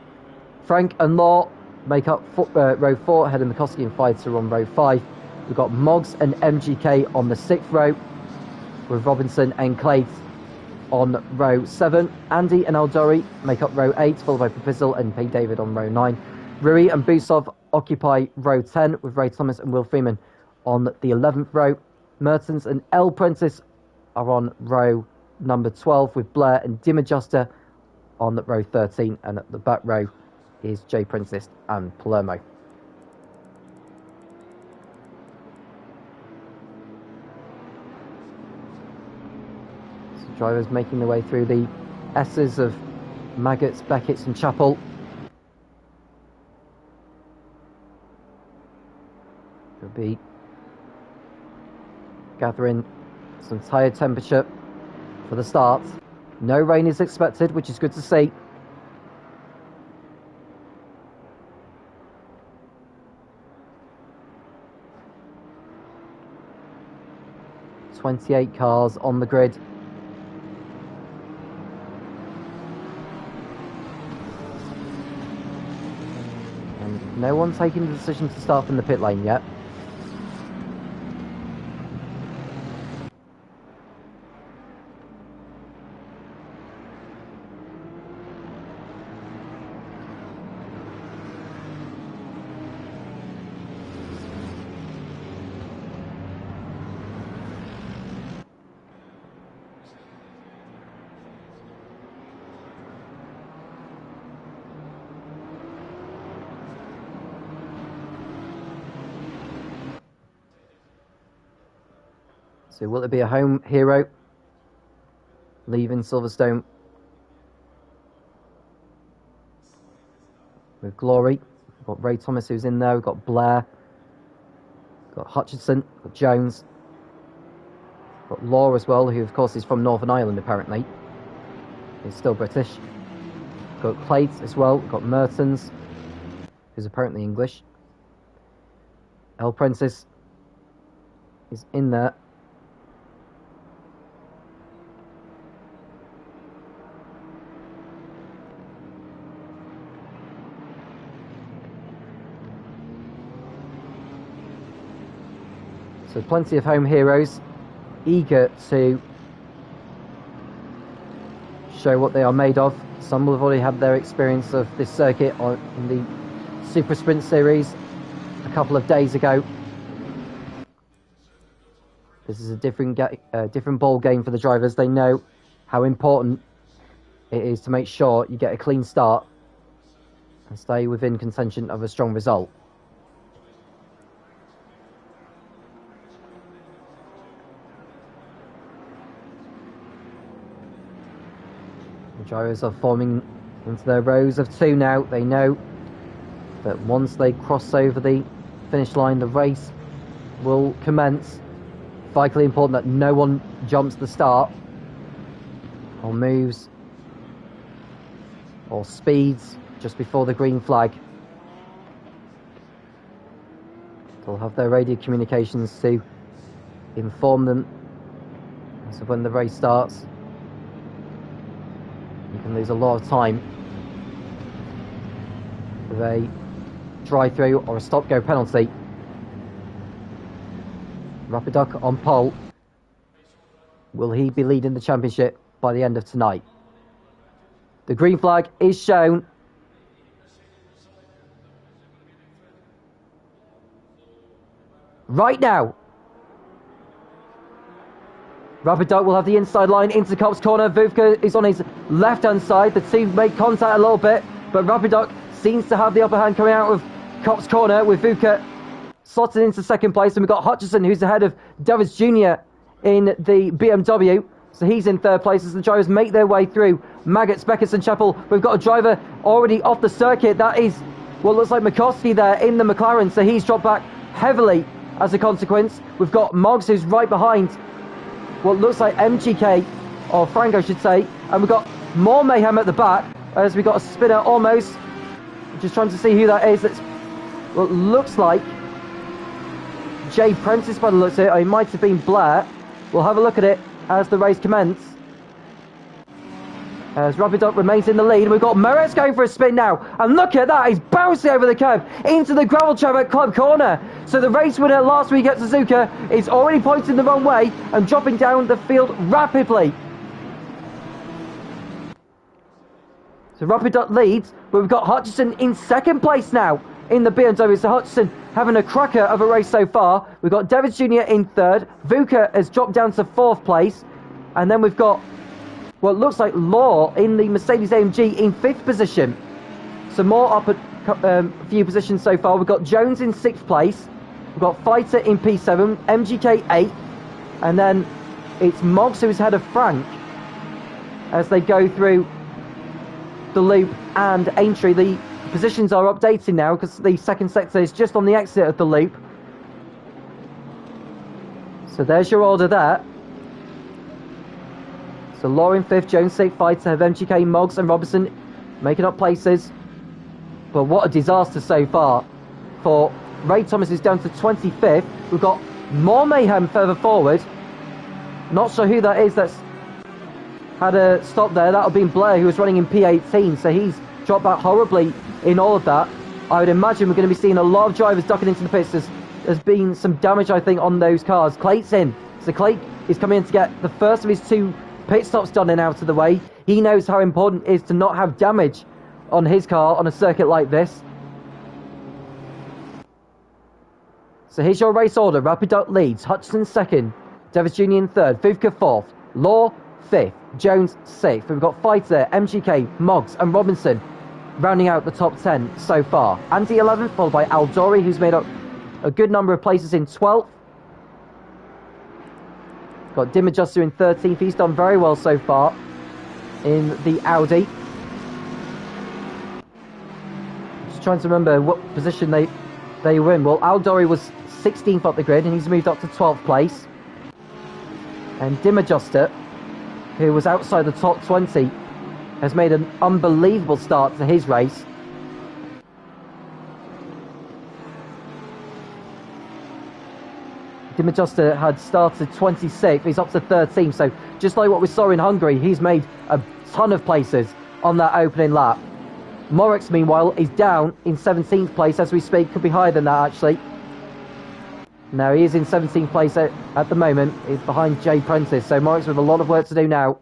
Frank and Law make up row 4 ahead of McCoskey and Fighter on row 5. We've got Moggs and MGK on the 6th row, with Robinson and Clate on row 7. Andy and Aldori make up row 8, followed by Provisil and P. David on row 9. Rui and Busov occupy row 10, with Ray Thomas and Will Freeman on the 11th row. Mertens and L. Prentice are on row number 12, with Blair and Dim Adjuster on row 13, and at the back row is Jay Prentice and Palermo. So drivers making their way through the S's of Maggots, Beckett's and Chapel. They'll be gathering some tyre temperature for the start. No rain is expected, which is good to see. 28 cars on the grid. And no one taking the decision to start from the pit lane yet. So will it be a home hero leaving Silverstone with glory? We've got Ray Thomas who's in there, we've got Blair, we've got Hutchinson, we've got Jones, we've got Law as well, who of course is from Northern Ireland apparently. He's still British. We've got Plate as well, we've got Mertens, who's apparently English. El Prentice is in there. So plenty of home heroes eager to show what they are made of. Some will have already had their experience of this circuit in the Super Sprint Series a couple of days ago. This is a different ball game for the drivers. They know how important it is to make sure you get a clean start and stay within contention of a strong result. The drivers are forming into their rows of two now. They know that once they cross over the finish line, the race will commence. Vitally important that no one jumps the start or moves or speeds just before the green flag. They'll have their radio communications to inform them as of when the race starts. You can lose a lot of time with a drive-through or a stop-go penalty. Rapiduc on pole. Will he be leading the championship by the end of tonight? The green flag is shown. Right now. Rapiduc will have the inside line into Copse corner. Vodka is on his left-hand side. The two make contact a little bit, but Rapiduc seems to have the upper hand coming out of Copse corner with Vodka slotted into second place. And we've got Hutchison, who's ahead of Davids Jr. in the BMW. So he's in third place as the drivers make their way through Maggots, Beckett and Chapel. We've got a driver already off the circuit. That is what looks like McCoskey there in the McLaren. So he's dropped back heavily as a consequence. We've got Moggs, who's right behind what looks like MGK, or Frank I should say, and we've got more mayhem at the back as we've got a spinner almost, just trying to see who that is. That's what looks like Jay Prentice by the looks of it, or it might have been Blair. We'll have a look at it as the race commences. As Rapiduc remains in the lead, we've got Moretz going for a spin now, and look at that, he's bouncing over the curb into the gravel trap at Club Corner. So the race winner last week at Suzuka is already pointing the wrong way and dropping down the field rapidly. So Rapiduc leads, but we've got Hutchison in second place now in the BMW. So Hutchison having a cracker of a race so far. We've got Davids Jr. in third, Vuka has dropped down to fourth place, and then we've got what looks like Law in the Mercedes-AMG in fifth position. So more up a few positions so far. We've got Jones in sixth place. We've got Fighter in P7, MGK 8, and then it's Moggs who's ahead of Frank as they go through the loop and Aintree. The positions are updated now because the second sector is just on the exit of the loop. So there's your order there. So Law in fifth, Jones sixth, Fighter have MGK, Moggs and Robertson making up places. But what a disaster so far for Ray Thomas, is down to 25th. We've got more mayhem further forward Not sure who that is that's had a stop there. That'll be Blair, who was running in P18, so he's dropped back horribly in all of that. I would imagine we're going to be seeing a lot of drivers ducking into the pits. There's been some damage, I think, on those cars. Clate's in. So Clate is coming in to get the first of his 2 pit stops done and out of the way. He knows how important it is to not have damage on his car on a circuit like this. So here's your race order. Rapid Duck leads. Hutchinson second. Davis Jr. in third. Vivka fourth. Law fifth. Jones sixth. We've got Fighter, MGK, Moggs and Robinson rounding out the top 10 so far. Andy 11th, followed by Aldori, who's made up a good number of places in 12th. Got Dim Adjuster in 13th. He's done very well so far in the Audi. Just trying to remember what position they were in. Well, Aldori was 16th up the grid, and he's moved up to 12th place. And Dim Adjuster, who was outside the top 20, has made an unbelievable start to his race. Dim Adjuster had started 26th, he's up to 13th, so just like what we saw in Hungary, he's made a ton of places on that opening lap. Morix, meanwhile, is down in 17th place as we speak. Could be higher than that, actually. No, he is in 17th place at the moment. He's behind Jay Prentice, so Morix with a lot of work to do now.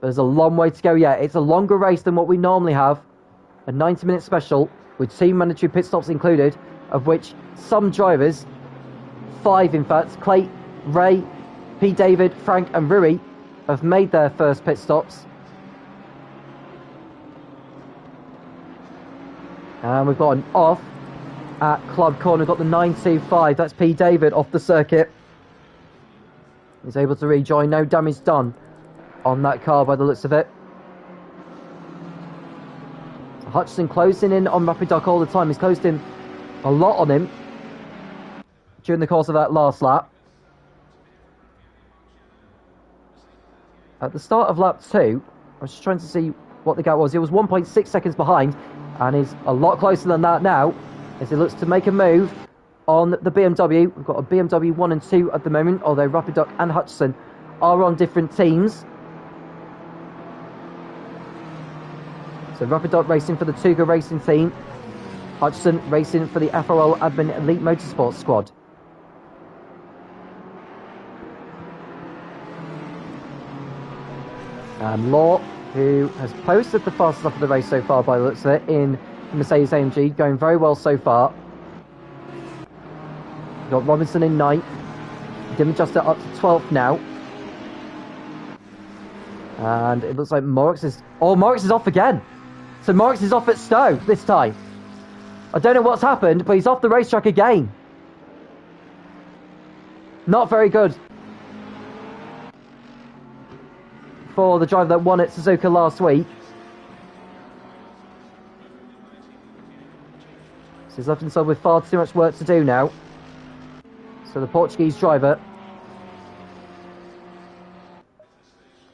There's a long way to go yet. It's a longer race than what we normally have. A 90-minute special with 2 mandatory pit stops included, of which some drivers, 5 in fact, Clay, Ray, P. David, Frank and Rui, have made their first pit stops. And we've got an off at Club Corner. We've got the 925. That's P. David off the circuit. He's able to rejoin. No damage done on that car by the looks of it. So Hutchinson closing in on Rapid Duck all the time. He's closed in a lot on him during the course of that last lap. At the start of lap 2, I was just trying to see what the gap was. It was 1.6 seconds behind, and is a lot closer than that now as he looks to make a move on the BMW. We've got a BMW 1 and 2 at the moment, although Rapid Duck and Hutchinson are on different teams. So Rapid Duck racing for the Tuga Racing team, Hutchinson racing for the FRL Admin Elite Motorsports squad. And Law, who has posted the fastest lap of the race so far by the looks of it in Mercedes AMG, going very well so far. We've got Robinson in 9th, Dim Adjuster up to 12th now. And it looks like Morix is... Oh, Morix is off again! So Morix is off at Stowe this time. I don't know what's happened, but he's off the racetrack again. Not very good for the driver that won at Suzuka last week. So he's left himself with far too much work to do now. So the Portuguese driver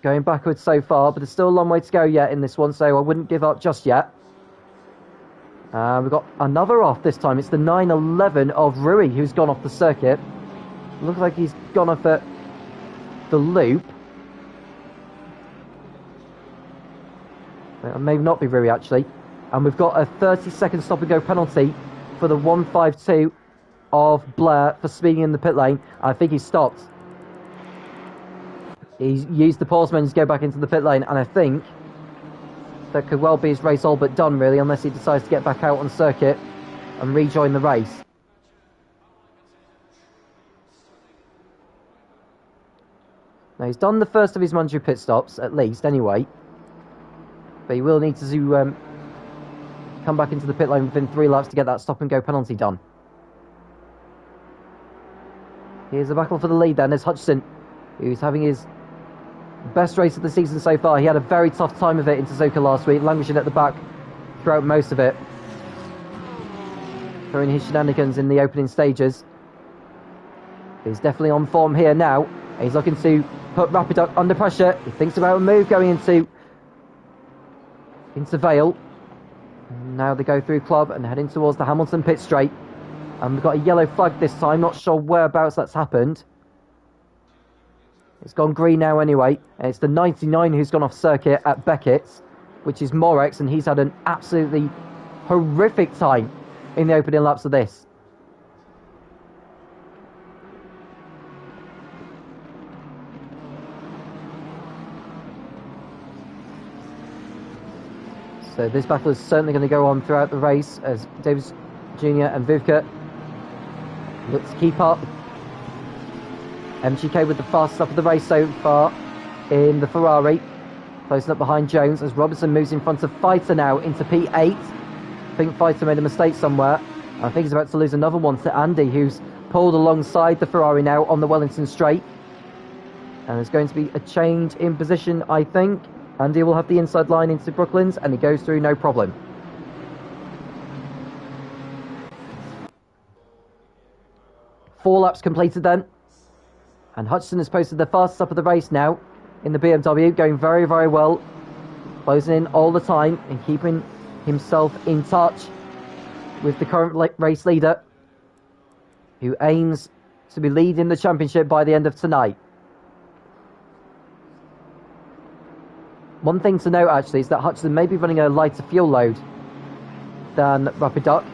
going backwards so far, but there's still a long way to go yet in this one, so I wouldn't give up just yet. We've got another off this time. It's the 911 of Rui who's gone off the circuit. Looks like he's gone off at the loop. Maybe not be Rui actually. And we've got a 30-second stop and go penalty for the 152 of Blair for speeding in the pit lane. I think he stopped. He's used the pause menu to go back into the pit lane, and I think that could well be his race all but done really, unless he decides to get back out on circuit and rejoin the race. Now he's done the first of his mandatory pit stops, at least anyway. But he will need to come back into the pit lane within 3 laps to get that stop and go penalty done. Here's a battle for the lead then. There's Hutchinson, who's having his best race of the season so far. He had a very tough time of it in Suzuka last week, languishing at the back throughout most of it, throwing his shenanigans in the opening stages. He's definitely on form here now. He's looking to put Rapid Duck under pressure. He thinks about a move going into Vale. Now they go through Club and heading towards the Hamilton pit straight. And we've got a yellow flag this time. Not sure whereabouts that's happened. It's gone green now anyway, and it's the 99 who's gone off circuit at Beckett's, which is Morex, and he's had an absolutely horrific time in the opening laps of this. So this battle is certainly going to go on throughout the race as Davis Jr. and Vodka look to keep up. MGK with the fastest up of the race so far in the Ferrari, closing up behind Jones as Robertson moves in front of Fighter now into P8. I think Fighter made a mistake somewhere. I think he's about to lose another one to Andy, who's pulled alongside the Ferrari now on the Wellington straight. And there's going to be a change in position, I think. Andy will have the inside line into Brooklands, and he goes through no problem. Four laps completed then. And Hutchinson has posted the fastest up of the race now in the BMW, going very, very well. Closing in all the time and keeping himself in touch with the current race leader, who aims to be leading the championship by the end of tonight. One thing to note actually is that Hutchinson may be running a lighter fuel load than Rapid Duck.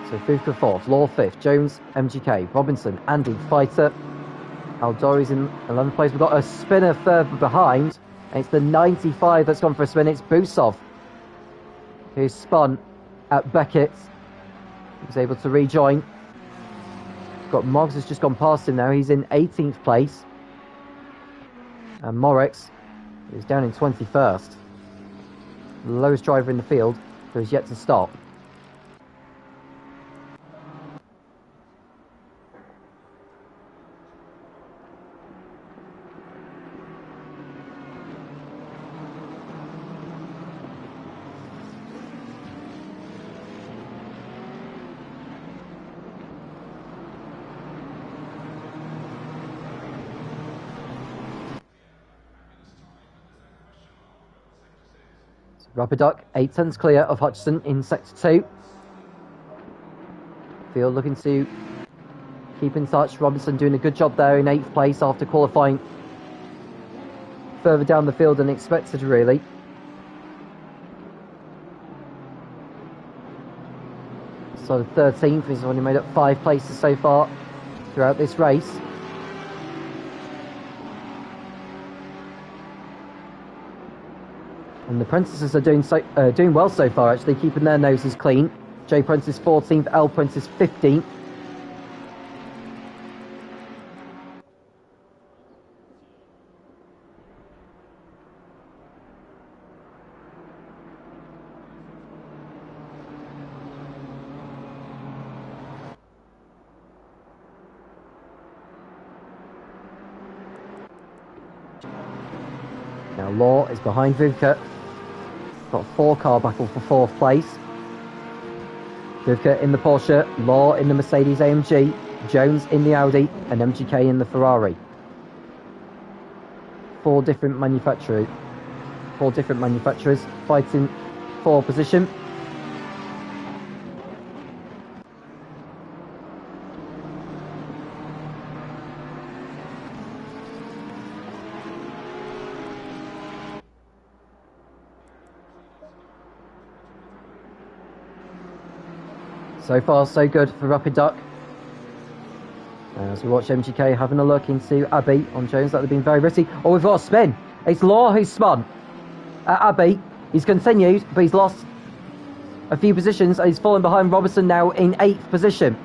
So Vodka fourth, Law fifth, Jones, MGK, Robinson, Andy, Fighter, Aldori's in 11th place. We've got a spinner further behind, and it's the 95 that's gone for a spin. It's Busov, who's spun at Beckett. He was able to rejoin. We've got Moggs has just gone past him now. He's in 18th place. And Morex is down in 21st. The lowest driver in the field who is yet to stop. Rapid Duck, 8 tenths clear of Hutchinson in Sector 2. Field looking to keep in touch. Robinson doing a good job there in 8th place after qualifying further down the field than expected, really. So the 13th has only made up 5 places so far throughout this race. And the Prentices are doing well so far, actually, keeping their noses clean. J Prentice 14th, L Prentice 15th. Now Law is behind Vodka. Got a 4-car battle for 4th place. Vodka in the Porsche, Law in the Mercedes AMG, Jones in the Audi, and MGK in the Ferrari. 4 different manufacturers fighting for position. So far, so good for Rapid Duck. As we watch MGK having a look into Abbey on Jones, that would have been very risky. Oh, we've got a spin. It's Law who's spun at Abbey. He's continued, but he's lost a few positions. He's fallen behind Robertson now in 8th position.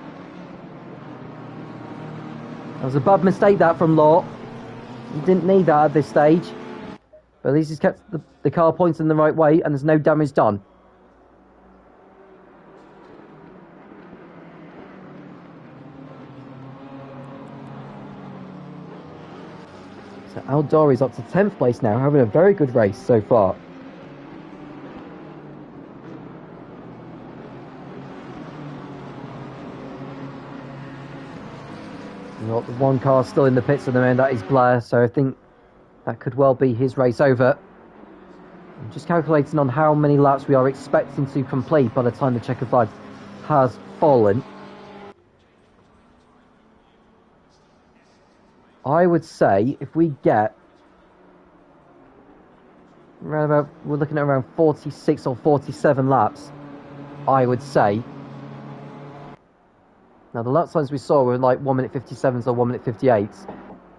That was a bad mistake, that, from Law. He didn't need that at this stage. But at least he's kept the car pointing the right way, and there's no damage done. So Aldori's up to 10th place now, having a very good race so far. Not the one car still in the pits at the moment, that is Blair, so I think that could well be his race over. I'm just calculating on how many laps we are expecting to complete by the time the checkered flag has fallen. I would say if we get around about, we're looking at around 46 or 47 laps, I would say. Now the lap times we saw were like 1 minute 57s or 1 minute 58s.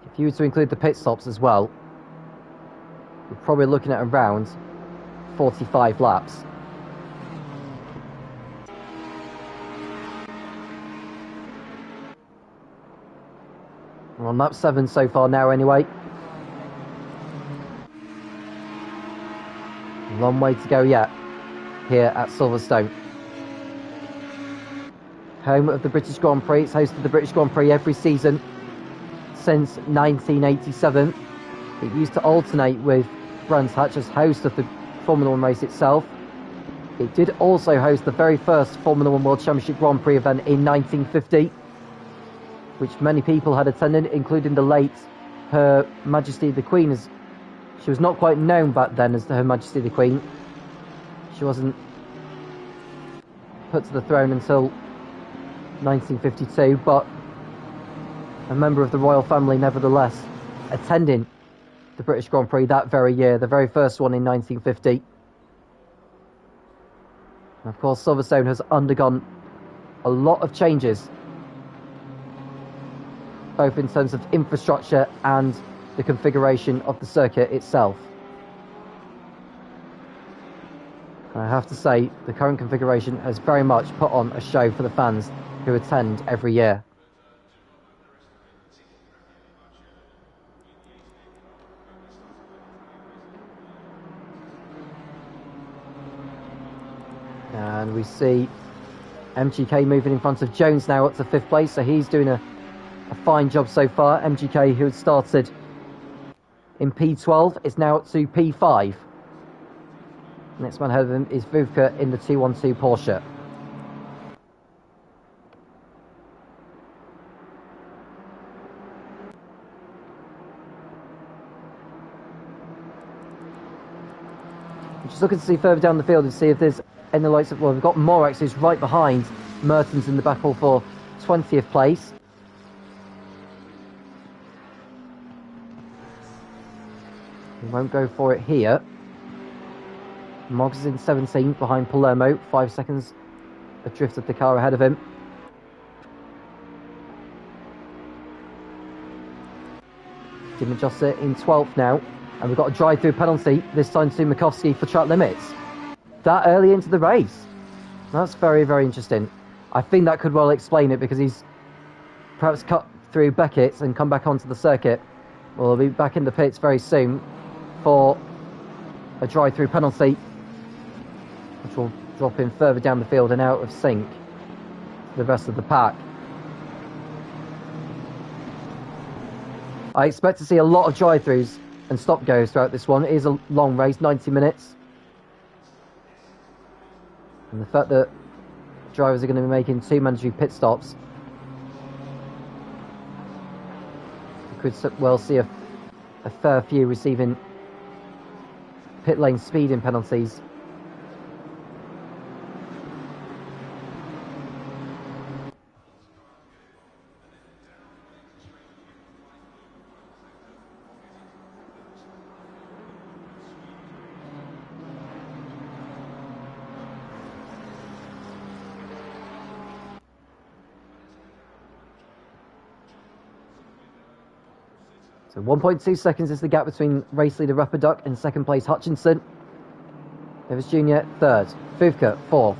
If you were to include the pit stops as well, we're probably looking at around 45 laps. We're on lap 7 so far now anyway. Long way to go yet here at Silverstone. Home of the British Grand Prix. It's hosted the British Grand Prix every season since 1987. It used to alternate with Brands Hatch as host of the Formula 1 race itself. It did also host the very first Formula 1 World Championship Grand Prix event in 1950, which many people had attended, including the late Her Majesty the Queen. As she was not quite known back then as Her Majesty the Queen. She wasn't put to the throne until 1952, but a member of the royal family nevertheless attending the British Grand Prix that very year, the very first one in 1950. And of course, Silverstone has undergone a lot of changes, both in terms of infrastructure and the configuration of the circuit itself. And I have to say, the current configuration has very much put on a show for the fans who attend every year. And we see MGK moving in front of Jones now up to 5th place, so he's doing a fine job so far. MGK, who had started in P12, is now up to P5. Next man ahead of him is Vodka in the 212 Porsche. Just looking to see further down the field and see if there's any lights of, well, we've got Morax who's right behind Mertens in the battle for 20th place. He won't go for it here. Moggs is in 17th behind Palermo, 5 seconds adrift of the car ahead of him. Jim Adjuster in 12th now, and we've got a drive-through penalty, this time to Makovsky for track limits. That early into the race. That's very, very interesting. I think that could well explain it, because he's perhaps cut through Beckett and come back onto the circuit. Well, he'll be back in the pits very soon for a drive-through penalty, which will drop him further down the field and out of sync to the rest of the pack. I expect to see a lot of drive-throughs and stop-goes throughout this one. It is a long race, 90 minutes. And the fact that drivers are going to be making 2 mandatory pit stops, we could well see a fair few receiving pit lane speeding penalties. So 1.2 seconds is the gap between race leader Rappaduck and second place Hutchinson. Davis Jr. third, Vodka fourth.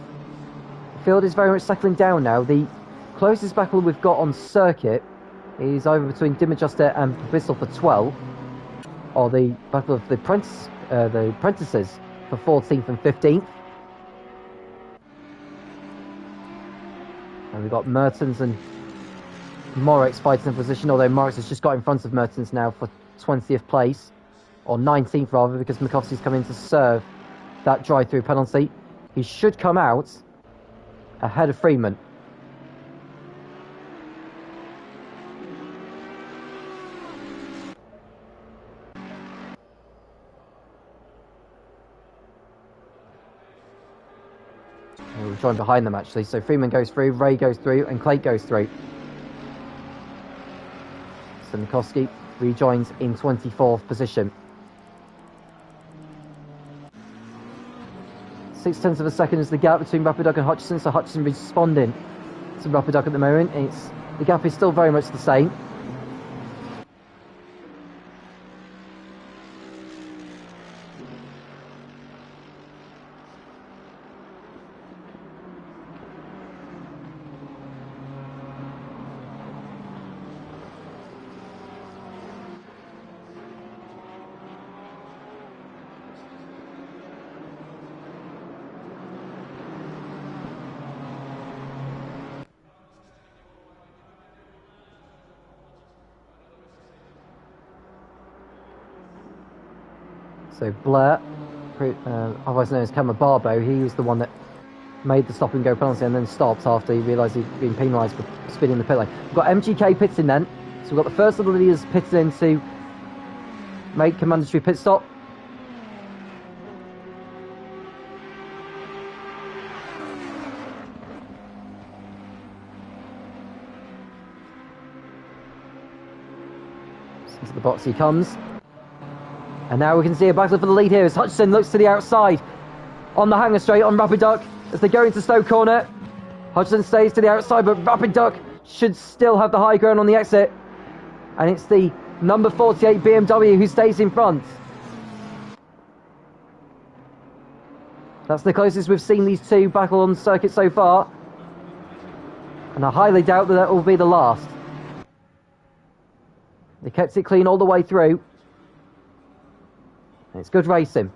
The field is very much settling down now. The closest battle we've got on circuit is either between Dim Adjuster and Bissell for 12, or the battle of the apprentices for 14th and 15th. And we've got Mertens and Moritz fighting in position, although Moritz has just got in front of Mertens now for 20th place, or 19th rather, because Makovsky's come in to serve that drive-through penalty. He should come out ahead of Freeman. join behind them actually. So Freeman goes through, Ray goes through, and Clayt goes through. So Nikowski rejoins in 24th position. 0.6 of a second is the gap between Rapidoc and Hutchinson. So Hutchinson responding to Rapidoc at the moment. The gap is still very much the same. So Blair, otherwise known as Cameron Barbo, he was the one that made the stop and go penalty and then stopped after he realised he'd been penalised for spinning the pit lane. We've got MGK pitting then, so we've got the first of the leaders pitted in to make a mandatory pit stop. Into the box he comes. And now we can see a battle for the lead here as Hutchinson looks to the outside on the hanger straight on Rapidoc as they go into Stoke corner. Hutchinson stays to the outside, but Rapidoc should still have the high ground on the exit. And it's the number 48 BMW who stays in front. That's the closest we've seen these two battle on the circuit so far. And I highly doubt that will be the last. They kept it clean all the way through. It's good racing.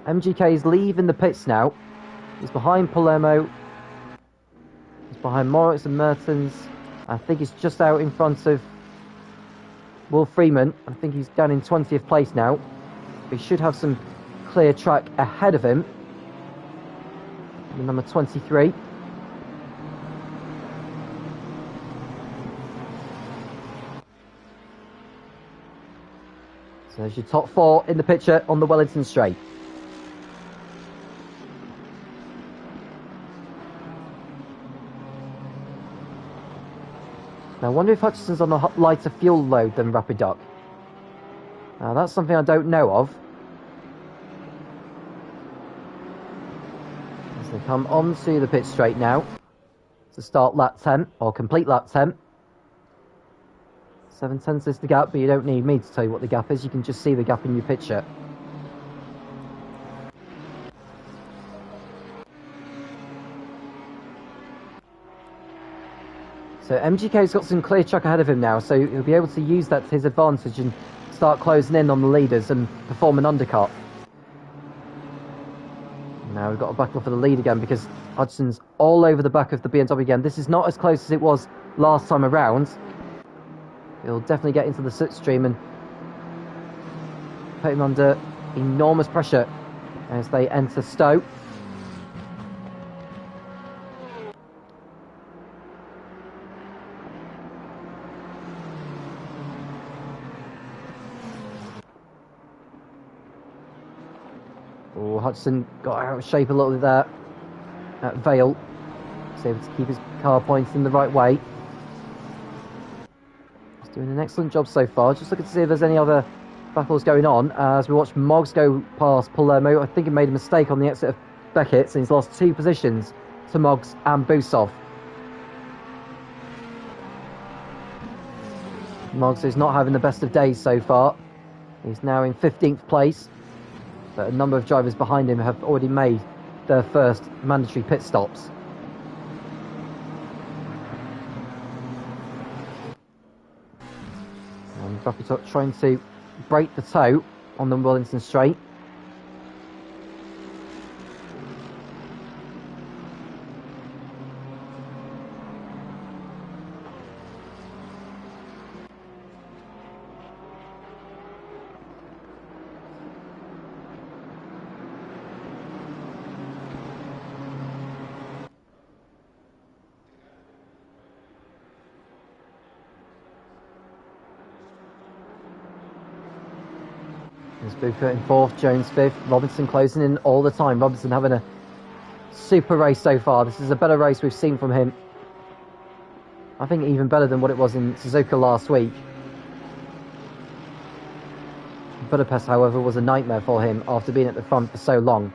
MGK is leaving the pits now. He's behind Palermo. He's behind Moritz and Mertens. I think he's just out in front of Will Freeman. I think he's down in 20th place now. He should have some clear track ahead of him. The number 23. So there's your top four in the picture on the Wellington Straight. Now I wonder if Hutchinson's on a lighter fuel load than Rapidoc. Now that's something I don't know of. As they come onto the pit straight now to start lap 10, or complete lap 10. 7/10 is the gap, but you don't need me to tell you what the gap is. You can just see the gap in your picture. So MGK's got some clear track ahead of him now, so he'll be able to use that to his advantage and start closing in on the leaders and perform an undercut. Now we've got a battle for the lead again because Hutchinson's all over the back of the BMW again. This is not as close as it was last time around. He'll definitely get into the slipstream and put him under enormous pressure as they enter Stowe. Oh, Hudson got out of shape a little bit there at Vale. He's able to keep his car pointing in the right way. Doing an excellent job so far. Just looking to see if there's any other battles going on. As we watch Moggs go past Palermo, I think he made a mistake on the exit of Beckett, and he's lost 2 positions to Moggs and Busov. Moggs is not having the best of days so far. He's now in 15th place, but a number of drivers behind him have already made their first mandatory pit stops. Rapidoc trying to break the toe on the Wellington Straight. There's Buford in 4th, Jones 5th, Robinson closing in all the time. Robinson having a super race so far. This is a better race we've seen from him. I think even better than what it was in Suzuka last week. Budapest, however, was a nightmare for him after being at the front for so long.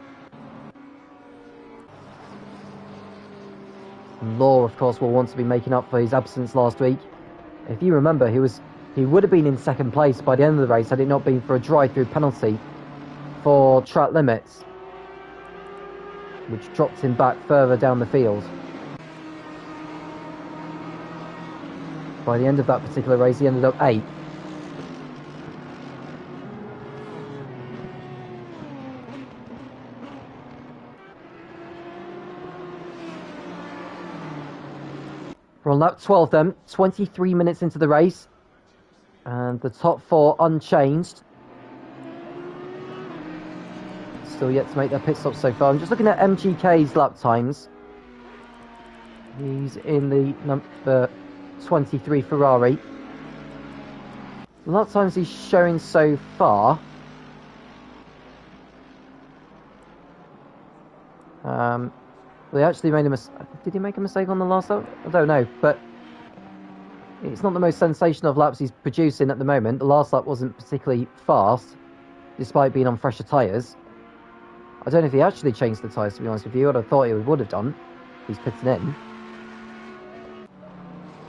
And Law, of course, will want to be making up for his absence last week. If you remember, he would have been in second place by the end of the race had it not been for a drive-through penalty for track limits, which dropped him back further down the field. By the end of that particular race, he ended up 8th. We're on lap 12 then, 23 minutes into the race, and the top 4 unchanged. Still yet to make their pit stop so far. I'm just looking at MGK's lap times. He's in the number 23 Ferrari. The lap times he's showing so far. They actually made a mistake. Did he make a mistake on the last lap? I don't know, but it's not the most sensational of laps he's producing at the moment. The last lap wasn't particularly fast, despite being on fresher tyres. I don't know if he actually changed the tyres, to be honest with you. I'd have thought he would have done. He's pitting in.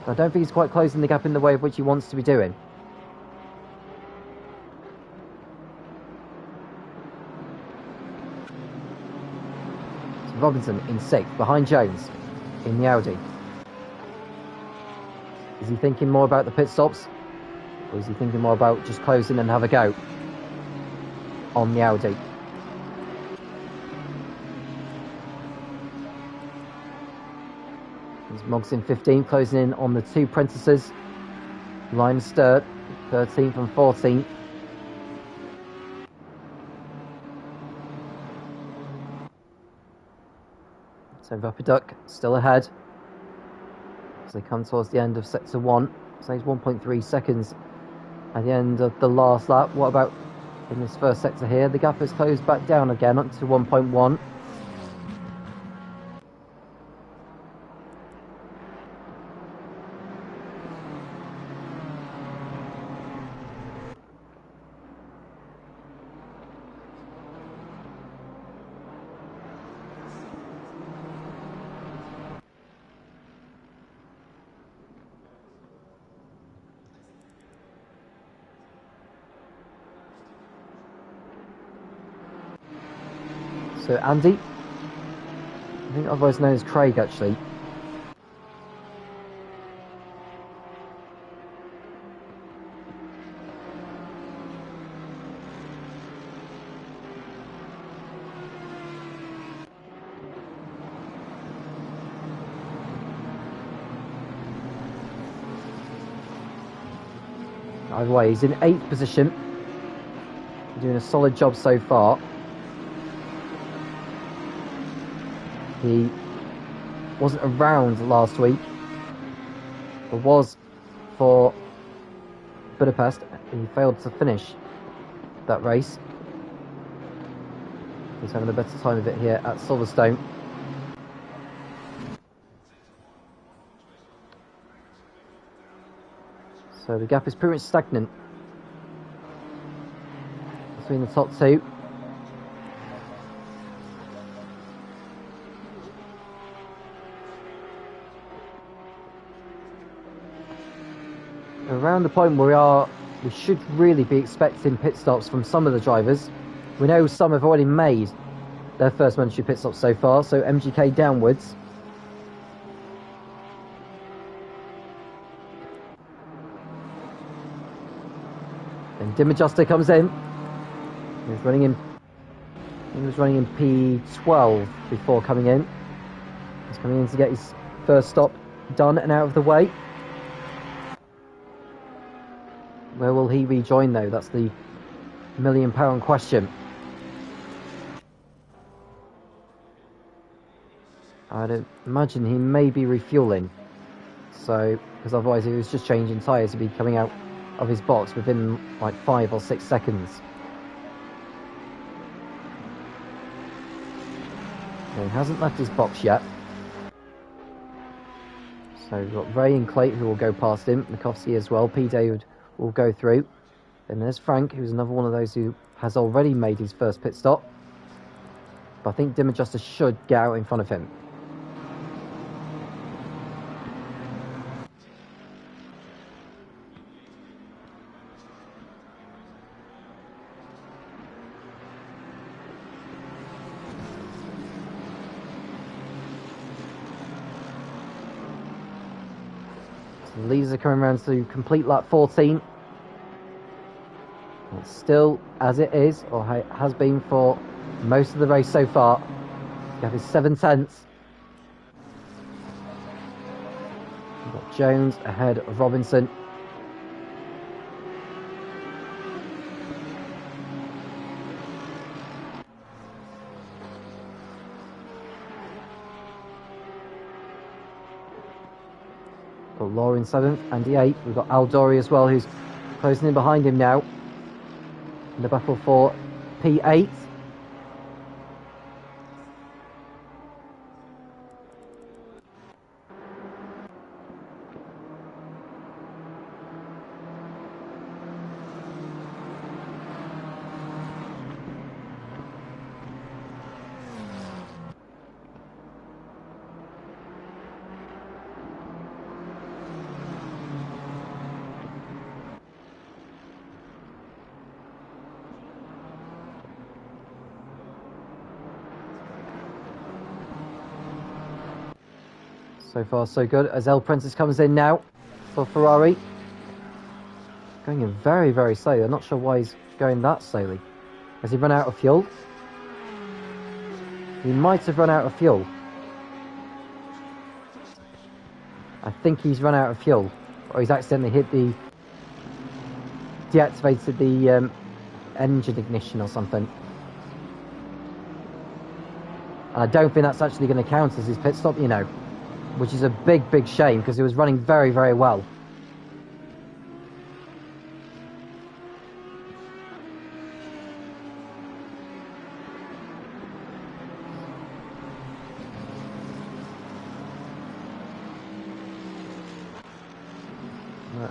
I don't think he's quite closing the gap in the way of which he wants to be doing. So Robinson in 6th, behind Jones in the Audi. Is he thinking more about the pit stops? Or is he thinking more about just closing and have a go on the Audi? Moggs in 15th, closing in on the 2 Prentices. Lime Sturt, 13th and 14th. So Vapiduck still ahead as they come towards the end of sector 1. So he's 1.3 seconds at the end of the last lap. What about in this first sector here? The gap has closed back down again up to 1.1. So Andy, I think otherwise known as Craig actually. Either way, he's in 8th position. Doing a solid job so far. He wasn't around last week, but was for Budapest. He failed to finish that race. He's having a better time of it here at Silverstone. So the gap is pretty much stagnant between the top 2. Around the point where we should really be expecting pit stops from some of the drivers. We know some have already made their first mandatory pit stops so far, so MGK downwards. Then dim adjuster comes in. He was running in P12 before coming in. He's coming in to get his first stop done and out of the way. Where will he rejoin though? That's the £1 million question. I'd imagine he may be refueling. So, because otherwise if he was just changing tyres, he'd be coming out of his box within like 5 or 6 seconds. So he hasn't left his box yet. So we've got Ray and Clayton who will go past him. Mikowski as well. P. David will go through. Then there's Frank, who's another one of those who has already made his first pit stop. But I think Dim Adjuster should get out in front of him. So the leaders are coming around to complete lap 14. It's still as it is, or has been for most of the race so far. You have his 7/10. We've got Jones ahead of Robinson. Got Law in 7th, Andy 8th. We've got Al Dory as well, who's closing in behind him now. In the battle for P8. So far, so good. As El Prentice comes in now for Ferrari. Going in very, very slowly. I'm not sure why he's going that slowly. Has he run out of fuel? He might have run out of fuel. I think he's run out of fuel. Or he's accidentally hit the... deactivated the engine ignition or something. And I don't think that's actually going to count as his pit stop, you know. Which is a big, big shame, because he was running very, very well.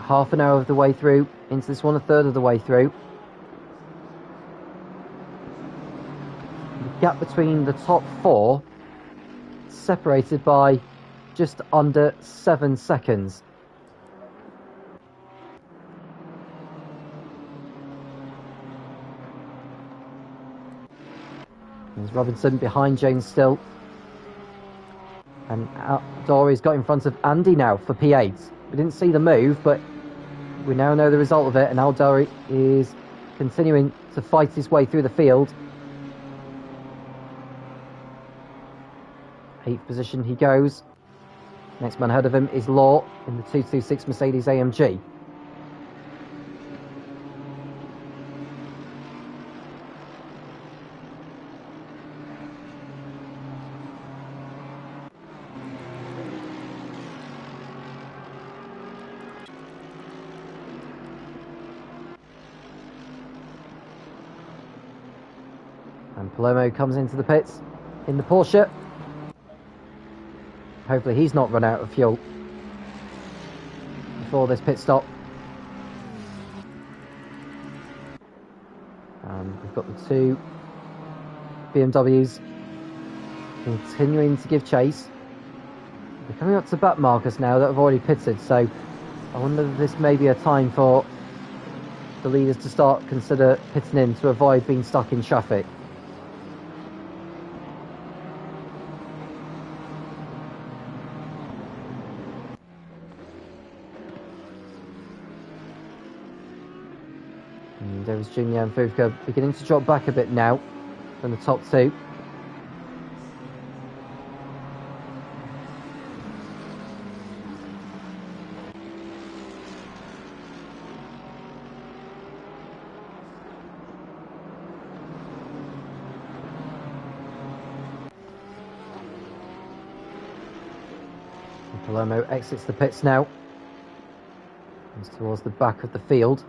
Half an hour of the way through into this one, a third of the way through. The gap between the top four separated by just under 7 seconds. There's Robinson behind Jones still. And Dory's got in front of Andy now for P8. We didn't see the move, but we now know the result of it, and Aldari is continuing to fight his way through the field. 8th position he goes. Next man ahead of him is Law in the 226 Mercedes AMG. And Palermo comes into the pits in the Porsche. Hopefully he's not run out of fuel before this pit stop. And we've got the two BMWs continuing to give chase. They're coming up to back markers now that have already pitted, so I wonder if this may be a time for the leaders to consider pitting in to avoid being stuck in traffic. Davis Jr. and Vodka beginning to drop back a bit now from the top two. Palermo exits the pits now. Comes towards the back of the field.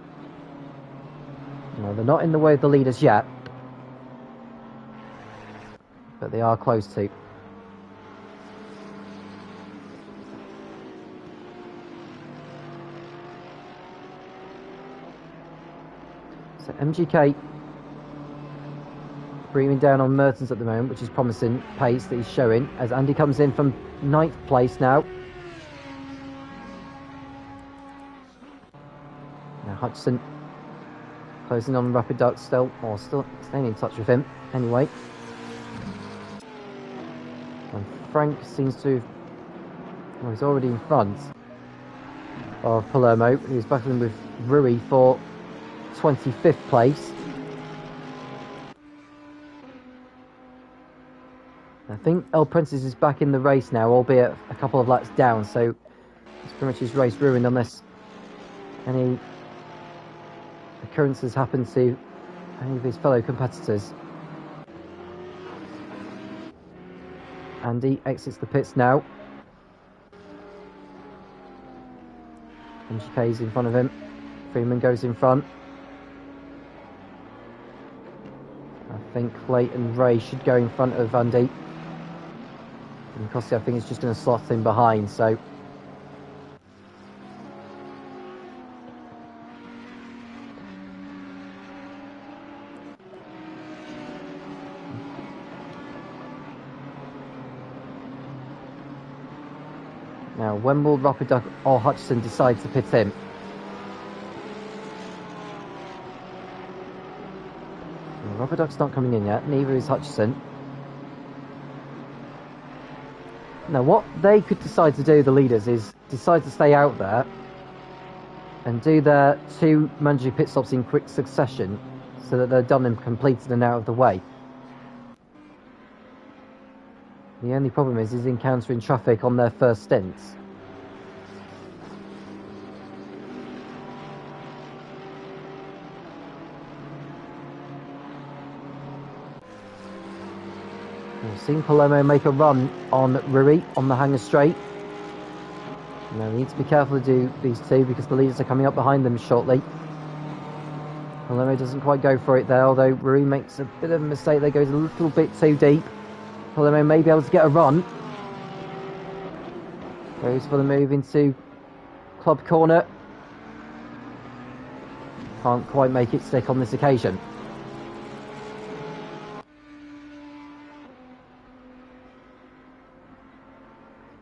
No, they're not in the way of the leaders yet, but they are close to. So MGK breathing down on Mertens at the moment, which is promising pace that he's showing, as Andy comes in from 9th place now. Now Hutchison closing on Rapid Duck still staying in touch with him anyway. And Frank seems to, well, he's already in front of Palermo, who's battling with Rui for 25th place. I think El Princess is back in the race now, albeit a couple of laps down, so it's pretty much his race ruined unless any occurrences happen to any of his fellow competitors. Andy exits the pits now. MGK is in front of him. Freeman goes in front. I think Clayton Ray should go in front of Andy. And Costi, I think, is just going to slot in behind, so. Now, when will Rapid Duck or Hutchison decide to pit in? Rapid Duck's not coming in yet, neither is Hutchison. Now, what they could decide to do, the leaders, is decide to stay out there and do their 2 mandatory pit stops in quick succession so that they're done and completed and out of the way. The only problem is encountering traffic on their first stints. We've seen Palermo make a run on Rui on the hanger straight. Now, they need to be careful to do these two because the leaders are coming up behind them shortly. Palermo doesn't quite go for it there, although Rui makes a bit of a mistake there, goes a little bit too deep. Palermo may be able to get a run. Goes for the move into club corner. Can't quite make it stick on this occasion.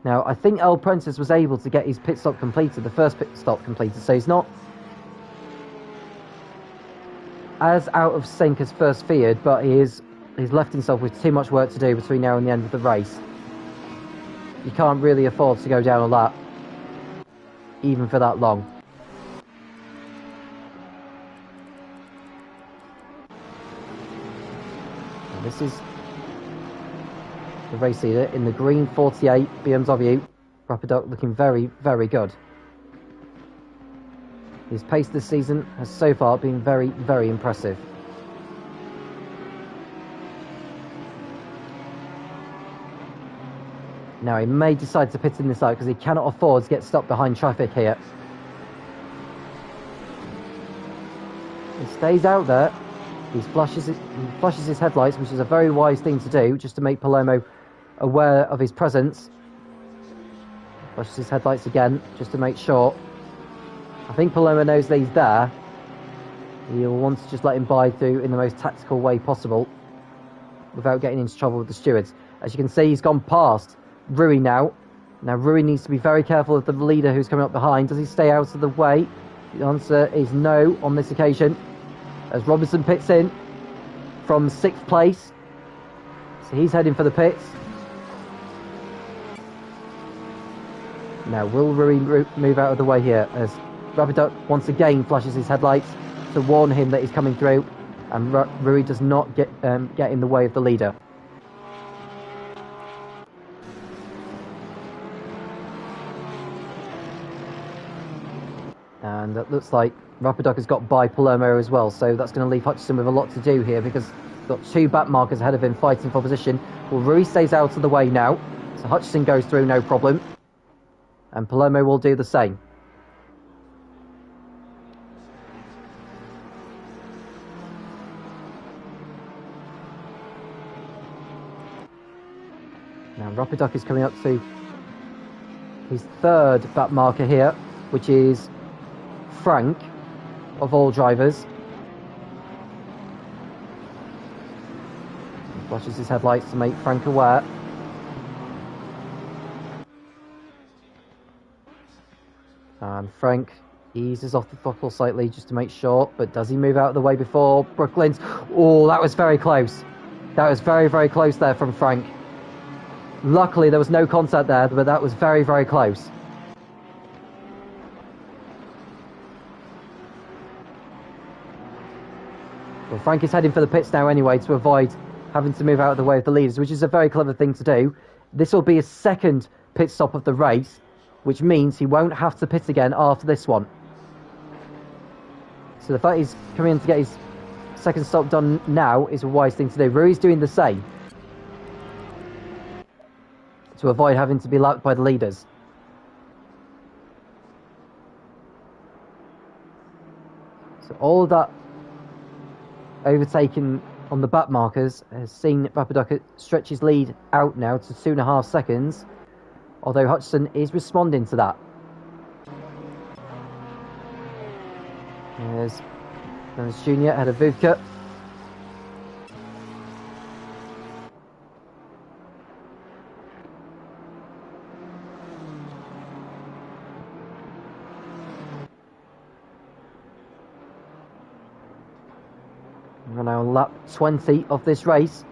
Now, I think El Prentice was able to get his pit stop completed, the first pit stop completed, so he's not as out of sync as first feared, but he's left himself with too much work to do between now and the end of the race. You can't really afford to go down a lap, even for that long. And this is the race leader in the green 48 BMW. Rapid Duck looking very, very good. His pace this season has so far been very, very impressive. Now, he may decide to pit in this out because he cannot afford to get stuck behind traffic here. He stays out there. He flushes his headlights, which is a very wise thing to do, just to make Palermo aware of his presence. Flushes his headlights again, just to make sure. I think Palermo knows that he's there. He'll want to just let him by through in the most tactical way possible, without getting into trouble with the stewards. As you can see, he's gone past Rui now. Now, Rui needs to be very careful of the leader who's coming up behind. Does he stay out of the way? The answer is no on this occasion, as Robinson pits in from 6th place. So he's heading for the pits. Now, will Rui move out of the way here, as Rapid Duck once again flashes his headlights to warn him that he's coming through, and Rui does not get in the way of the leader. And it looks like Rapid Duck has got by Palermo as well, so that's going to leave Hutchison with a lot to do here, because he's got 2 back markers ahead of him fighting for position. Well, Rui stays out of the way now, so Hutchison goes through no problem, and Palermo will do the same. Now, Rapid Duck is coming up to his 3rd back marker here, which is Frank, of all drivers. Flashes his headlights to make Frank aware. And Frank eases off the throttle slightly just to make sure, but does he move out of the way before Brooklyn's? Oh, that was very close. That was very, very close there from Frank. Luckily, there was no contact there, but that was very, very close. Well, Frank is heading for the pits now anyway to avoid having to move out of the way of the leaders, which is a very clever thing to do. This will be his second pit stop of the race, which means he won't have to pit again after this one. So the fact he's coming in to get his second stop done now is a wise thing to do. Rui's doing the same to avoid having to be lapped by the leaders. So all of that overtaking on the back markers has seen Rapiduc stretch his lead out now to 2.5 seconds, although Hutchinson is responding to that. There's Junior ahead of Vodka. We're now on lap 20 of this race.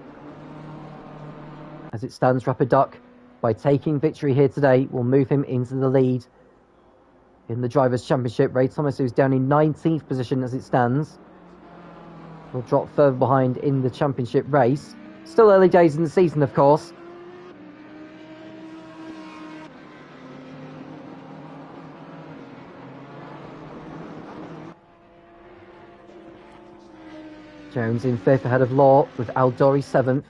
As it stands, Rapiduc, by taking victory here today, will move him into the lead in the Drivers' Championship. Ray Thomas, who's down in 19th position as it stands, will drop further behind in the championship race. Still early days in the season, of course. Jones in 5th ahead of Law, with Aldori 7th.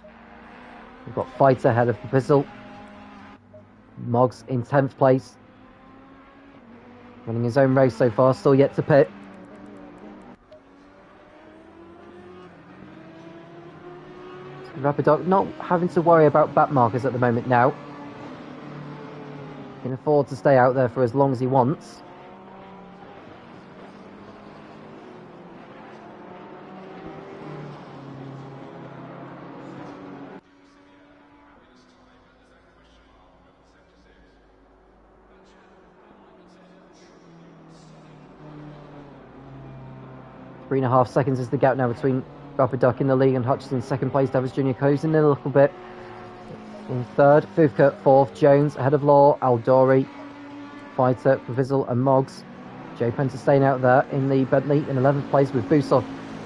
We've got Fighter ahead of Pizzle. Moggs in 10th place. Running his own race so far, still yet to pit. Rapiduc not having to worry about back markers at the moment now. He can afford to stay out there for as long as he wants. Three and a half seconds is the gap now between Rapiduc in the league and Hutchinson in second place. Davis Jr. closing in a little bit. In third, Fuvka fourth, Jones ahead of Law, Aldori, Fighter, Provisional and Moggs. Joe Penter staying out there in the Bentley in 11th place with Busov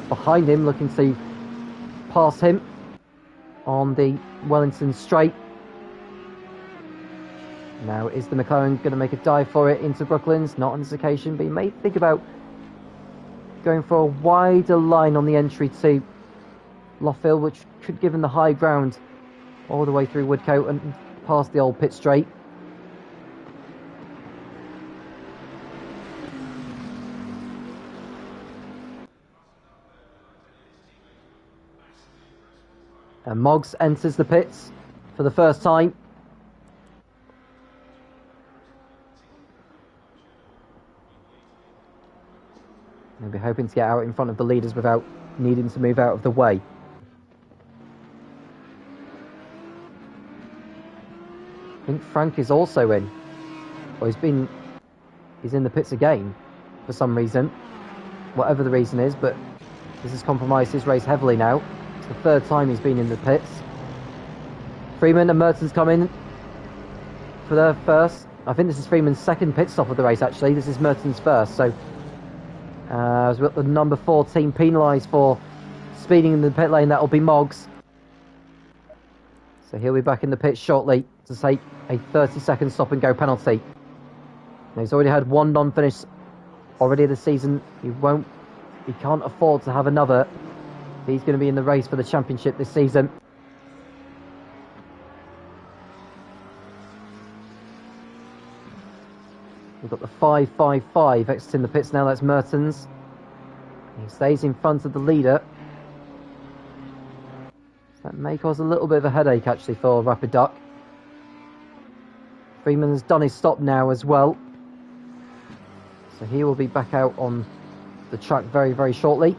behind him, looking to pass him on the Wellington straight. Now, is the McLaren going to make a dive for it into Brooklands? Not on this occasion, but you may think about going for a wider line on the entry to Loughill, which could give him the high ground all the way through Woodcote and past the old pit straight. And Moggs enters the pits for the first time. They'll be hoping to get out in front of the leaders without needing to move out of the way. I think Frank is also in. Or he's in the pits again for some reason. Whatever the reason is, but this has compromised his race heavily now. It's the third time he's been in the pits. Freeman and Mertens come in for their first. I think this is Freeman's second pit stop of the race, actually. This is Mertens' first, so as we've got the number 14 penalised for speeding in the pit lane, that'll be Moggs. So he'll be back in the pit shortly to take a 30-second stop-and-go penalty. Now, he's already had one non-finish already this season. He can't afford to have another. He's going to be in the race for the championship this season. We've got the 5-5-5 exiting the pits now. That's Mertens. He stays in front of the leader. That may cause a little bit of a headache, actually, for Rapiduc. Freeman has done his stop now as well. So he will be back out on the track very, very shortly.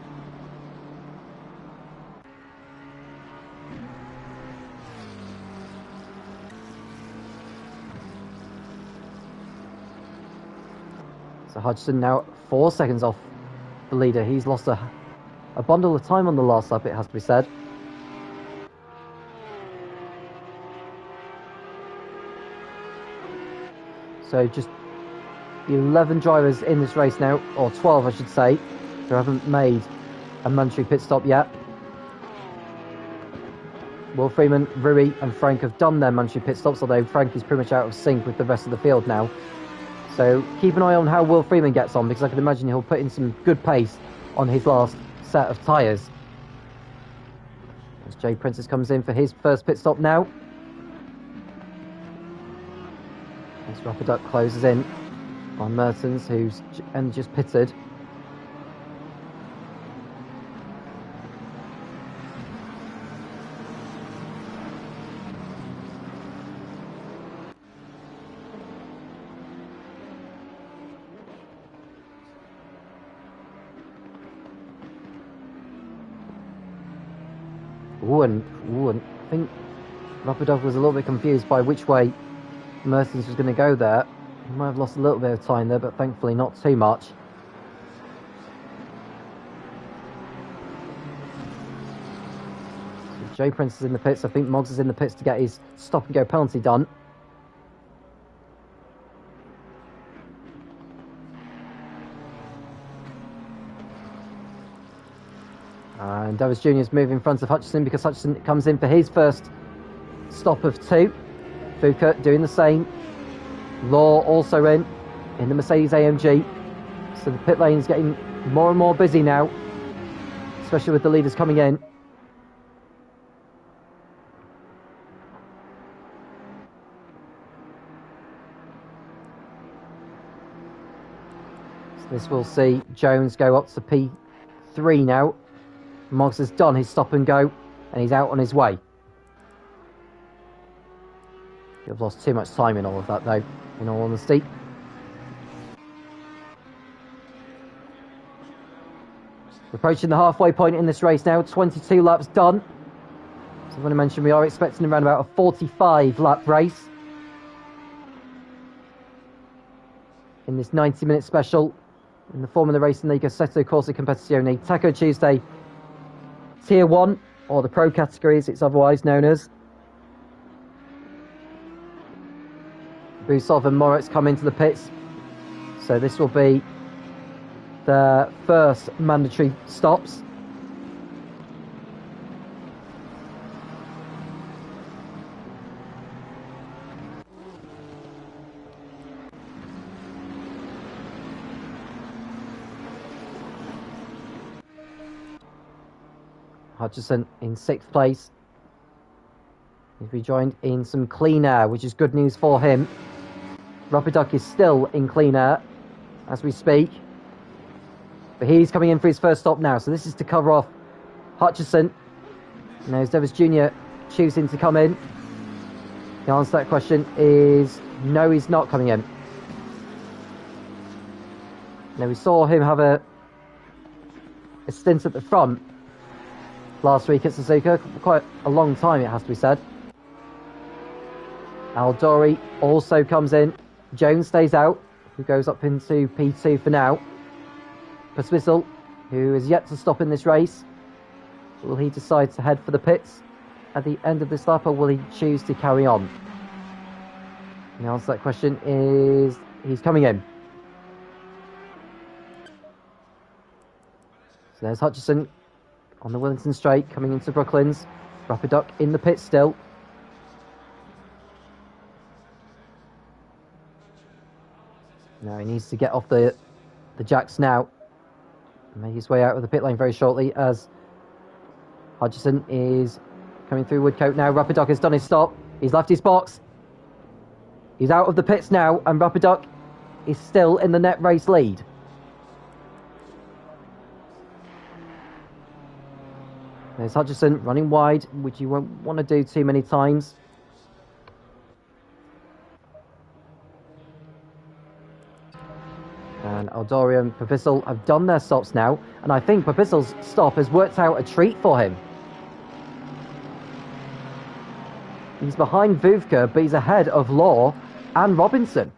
So Hutchinson now 4 seconds off the leader. He's lost a bundle of time on the last lap, it has to be said. So just 11 drivers in this race now, or 12 I should say, who haven't made a mandatory pit stop yet. Will Freeman, Rui and Frank have done their mandatory pit stops, although Frank is pretty much out of sync with the rest of the field now. So keep an eye on how Will Freeman gets on, because I can imagine he'll put in some good pace on his last set of tyres. As Jay Princess comes in for his first pit stop now. As Rapiduc closes in on Mertens, who's just pitted. And I think Rapiduc was a little bit confused by which way Mertens was going to go there. He might have lost a little bit of time there, but thankfully not too much. So Jay Prince is in the pits. I think Moggs is in the pits to get his stop and go penalty done. And Davis Jr. is moving in front of Hutchinson because Hutchinson comes in for his first stop of 2. Vodka doing the same. Law also in the Mercedes AMG. So the pit lane is getting more and more busy now, especially with the leaders coming in. So this will see Jones go up to P3 now. Moggs has done his stop and go, and he's out on his way. You've lost too much time in all of that, though, in all honesty. We're approaching the halfway point in this race now, 22 laps done. So I want to mention we are expecting around about a 45-lap race in this 90-minute special in the Formula Racing League Assetto Corsa Competizione Taco Tuesday Tier 1, or the Pro category as it's otherwise known as. Busov and Moritz come into the pits, so this will be their first mandatory stops. Hutchinson in 6th place. He's rejoined in some clean air, which is good news for him. Rapiduc is still in clean air as we speak. But he's coming in for his first stop now. So this is to cover off Hutchinson. Now as Davis Jr. choosing to come in. The answer to that question is no, he's not coming in. Now we saw him have a stint at the front last week at Suzuka, for quite a long time it has to be said. Aldori also comes in. Jones stays out, who goes up into P2 for now. Pospisil, who is yet to stop in this race. Will he decide to head for the pits at the end of this lap, or will he choose to carry on? And the answer to that question is he's coming in. So there's Hutchinson on the Wellington Straight, coming into Brooklands. Rapiduc in the pit still. Now he needs to get off the jacks now. Make his way out of the pit lane very shortly as Hutchinson is coming through Woodcote now. Rapiduc has done his stop. He's left his box. He's out of the pits now, and Rapiduc is still in the net race lead. There's Hutchinson running wide, which you won't want to do too many times. And Aldori and Popissil have done their stops now, and I think Popissil's stop has worked out a treat for him. He's behind Vuvka, but he's ahead of Law and Robinson.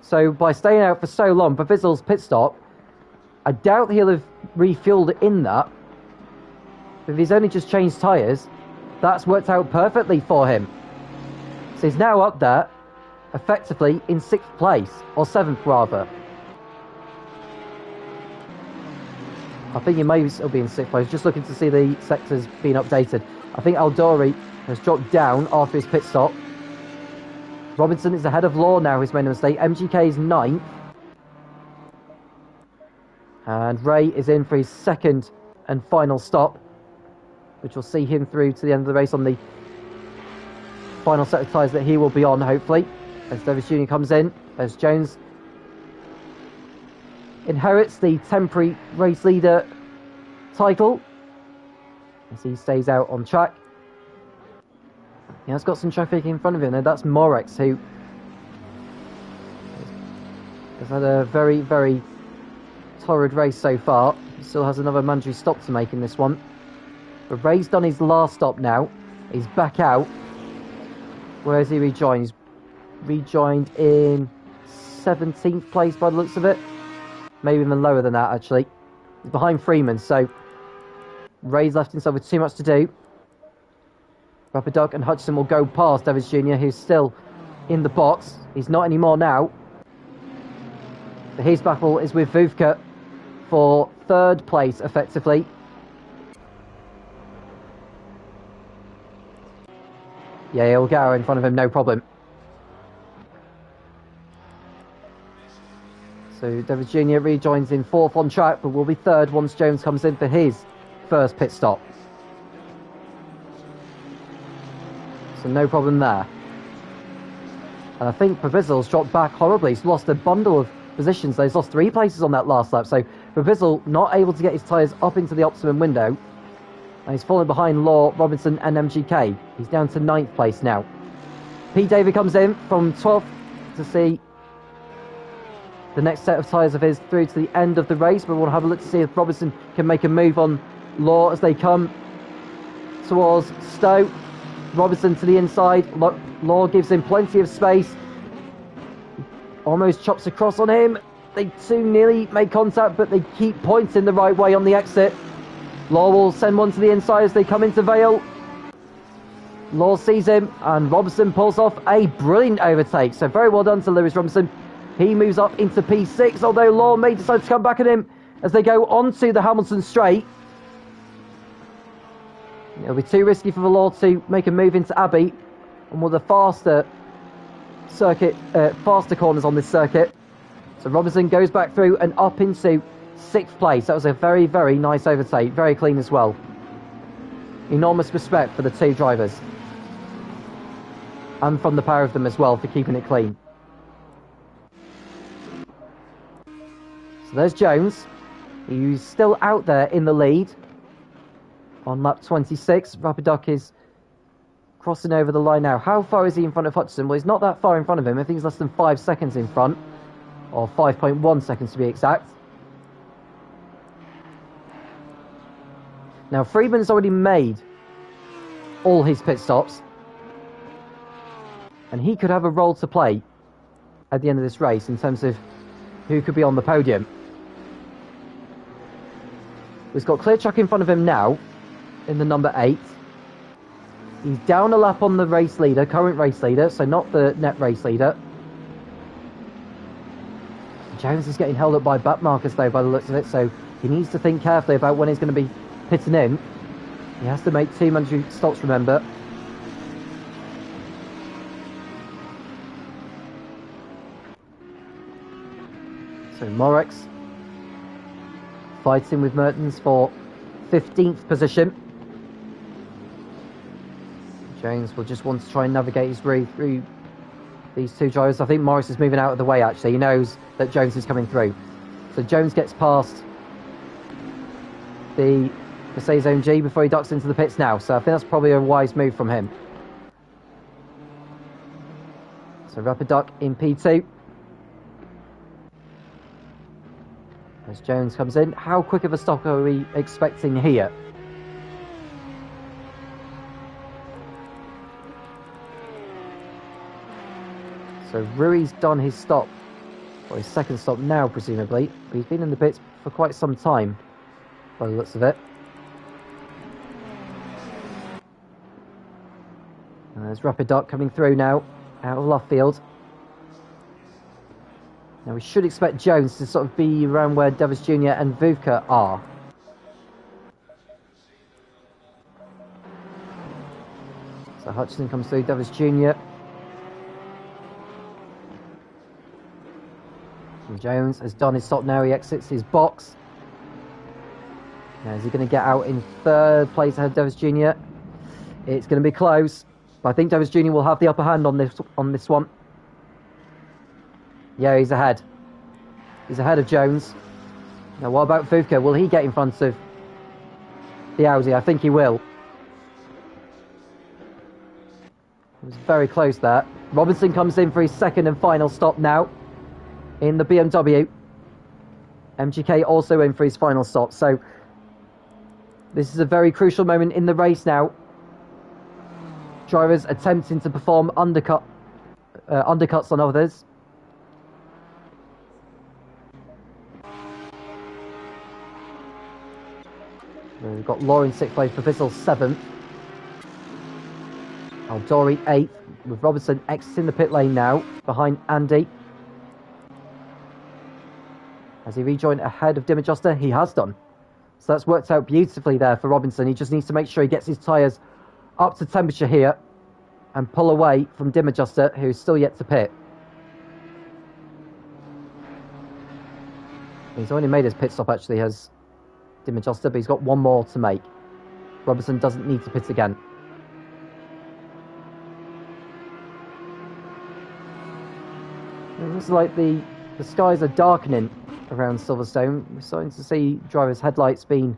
So by staying out for so long, Bavizzel's pit stop, I doubt he'll have refueled in that. If he's only just changed tyres, that's worked out perfectly for him. So he's now up there, effectively in 6th place, or 7th rather. I think he may still be in 6th place, just looking to see the sectors being updated. I think Aldori has dropped down after his pit stop. Robinson is ahead of Law now, who's made a mistake. MGK is 9th. And Ray is in for his 2nd and final stop, which will see him through to the end of the race on the final set of tyres that he will be on, hopefully. As Davis Jr. comes in, as Jones inherits the temporary race leader title as he stays out on track. He has got some traffic in front of him, and that's Morex, who has had a very, very torrid race so far. He still has another mandatory stop to make in this one. But Ray's done his last stop now. He's back out. Where has he rejoined? He's rejoined in 17th place by the looks of it. Maybe even lower than that, actually. He's behind Freeman, so Ray's left himself with too much to do. Rapid Duck and Hutchison will go past Davis Jr., who's still in the box. He's not anymore now. But his battle is with Vodka for 3rd place, effectively. Yeah, he'll get out in front of him, no problem. So Davis Jr. rejoins in 4th on track, but will be 3rd once Jones comes in for his first pit stop. So no problem there. And I think Bavizzel's dropped back horribly. He's lost a bundle of positions. He's lost 3 places on that last lap. So Bavizzle not able to get his tyres up into the optimum window. And he's fallen behind Law, Robinson and MGK. He's down to 9th place now. Pete David comes in from 12th to see the next set of tyres of his through to the end of the race. But we'll have a look to see if Robinson can make a move on Law as they come towards Stowe. Robinson to the inside. Law gives him plenty of space. Almost chops across on him. They too nearly make contact, but they keep pointing the right way on the exit. Law will send one to the inside as they come into Vale. Law sees him, and Robinson pulls off a brilliant overtake. So very well done to Lewis Robinson. He moves up into P6, although Law may decide to come back at him as they go onto the Hamilton straight. It'll be too risky for the Law to make a move into Abbey, and with the faster corners on this circuit. So Robinson goes back through and up into 6th place. That was a very, very nice overtake. Very clean as well. Enormous respect for the 2 drivers. And from the pair of them as well for keeping it clean. So there's Jones. He's still out there in the lead. On lap 26, Rapid Duck is crossing over the line now. How far is he in front of Hutchison? Well, he's not that far in front of him. I think he's less than 5 seconds in front. Or 5.1 seconds to be exact. Now, Freeman's already made all his pit stops. And he could have a role to play at the end of this race in terms of who could be on the podium. He's got clear track in front of him now. In the number 8. He's down a lap on the race leader, current race leader, so not the net race leader. Jones is getting held up by back markers though by the looks of it, so he needs to think carefully about when he's going to be pitting in. He has to make 2 mandatory stops, remember. So Morex fighting with Mertens for 15th position. Jones will just want to try and navigate his way through these 2 drivers. I think Morris is moving out of the way, actually. He knows that Jones is coming through. So Jones gets past the Mercedes AMG before he ducks into the pits now. So I think that's probably a wise move from him. So Rapid Duck in P2. As Jones comes in. How quick of a stop are we expecting here? So Rui's done his stop For his second stop now, presumably. But he's been in the pits for quite some time, by the looks of it. And there's Rapid Duck coming through now, out of left field. Now we should expect Jones to sort of be around where Davis Jr. and Vodka are. So Hutchinson comes through, Davis Jr. And Jones has done his stop now, he exits his box. Now is he going to get out in third place ahead of Davis Jr.? It's going to be close, but I think Davis Jr. will have the upper hand on this one. Yeah, he's ahead. He's ahead of Jones. Now what about Vodka? Will he get in front of the Audi? I think he will. It was very close there. Robinson comes in for his second and final stop now in the BMW. MGK also in for his final stop. So this is a very crucial moment in the race now. Drivers attempting to perform undercuts on others. We've got Law in 6th place, Professor 7th. Aldori 8th, with Robertson exiting the pit lane now, behind Andy. Has he rejoined ahead of Dim Adjuster? He has done. So that's worked out beautifully there for Robinson. He just needs to make sure he gets his tyres up to temperature here and pull away from Dim Adjuster, who's still yet to pit. He's only made his pit stop, actually, has Dim Adjuster, but he's got one more to make. Robinson doesn't need to pit again. It looks like the skies are darkening around Silverstone. We're starting to see drivers' headlights being,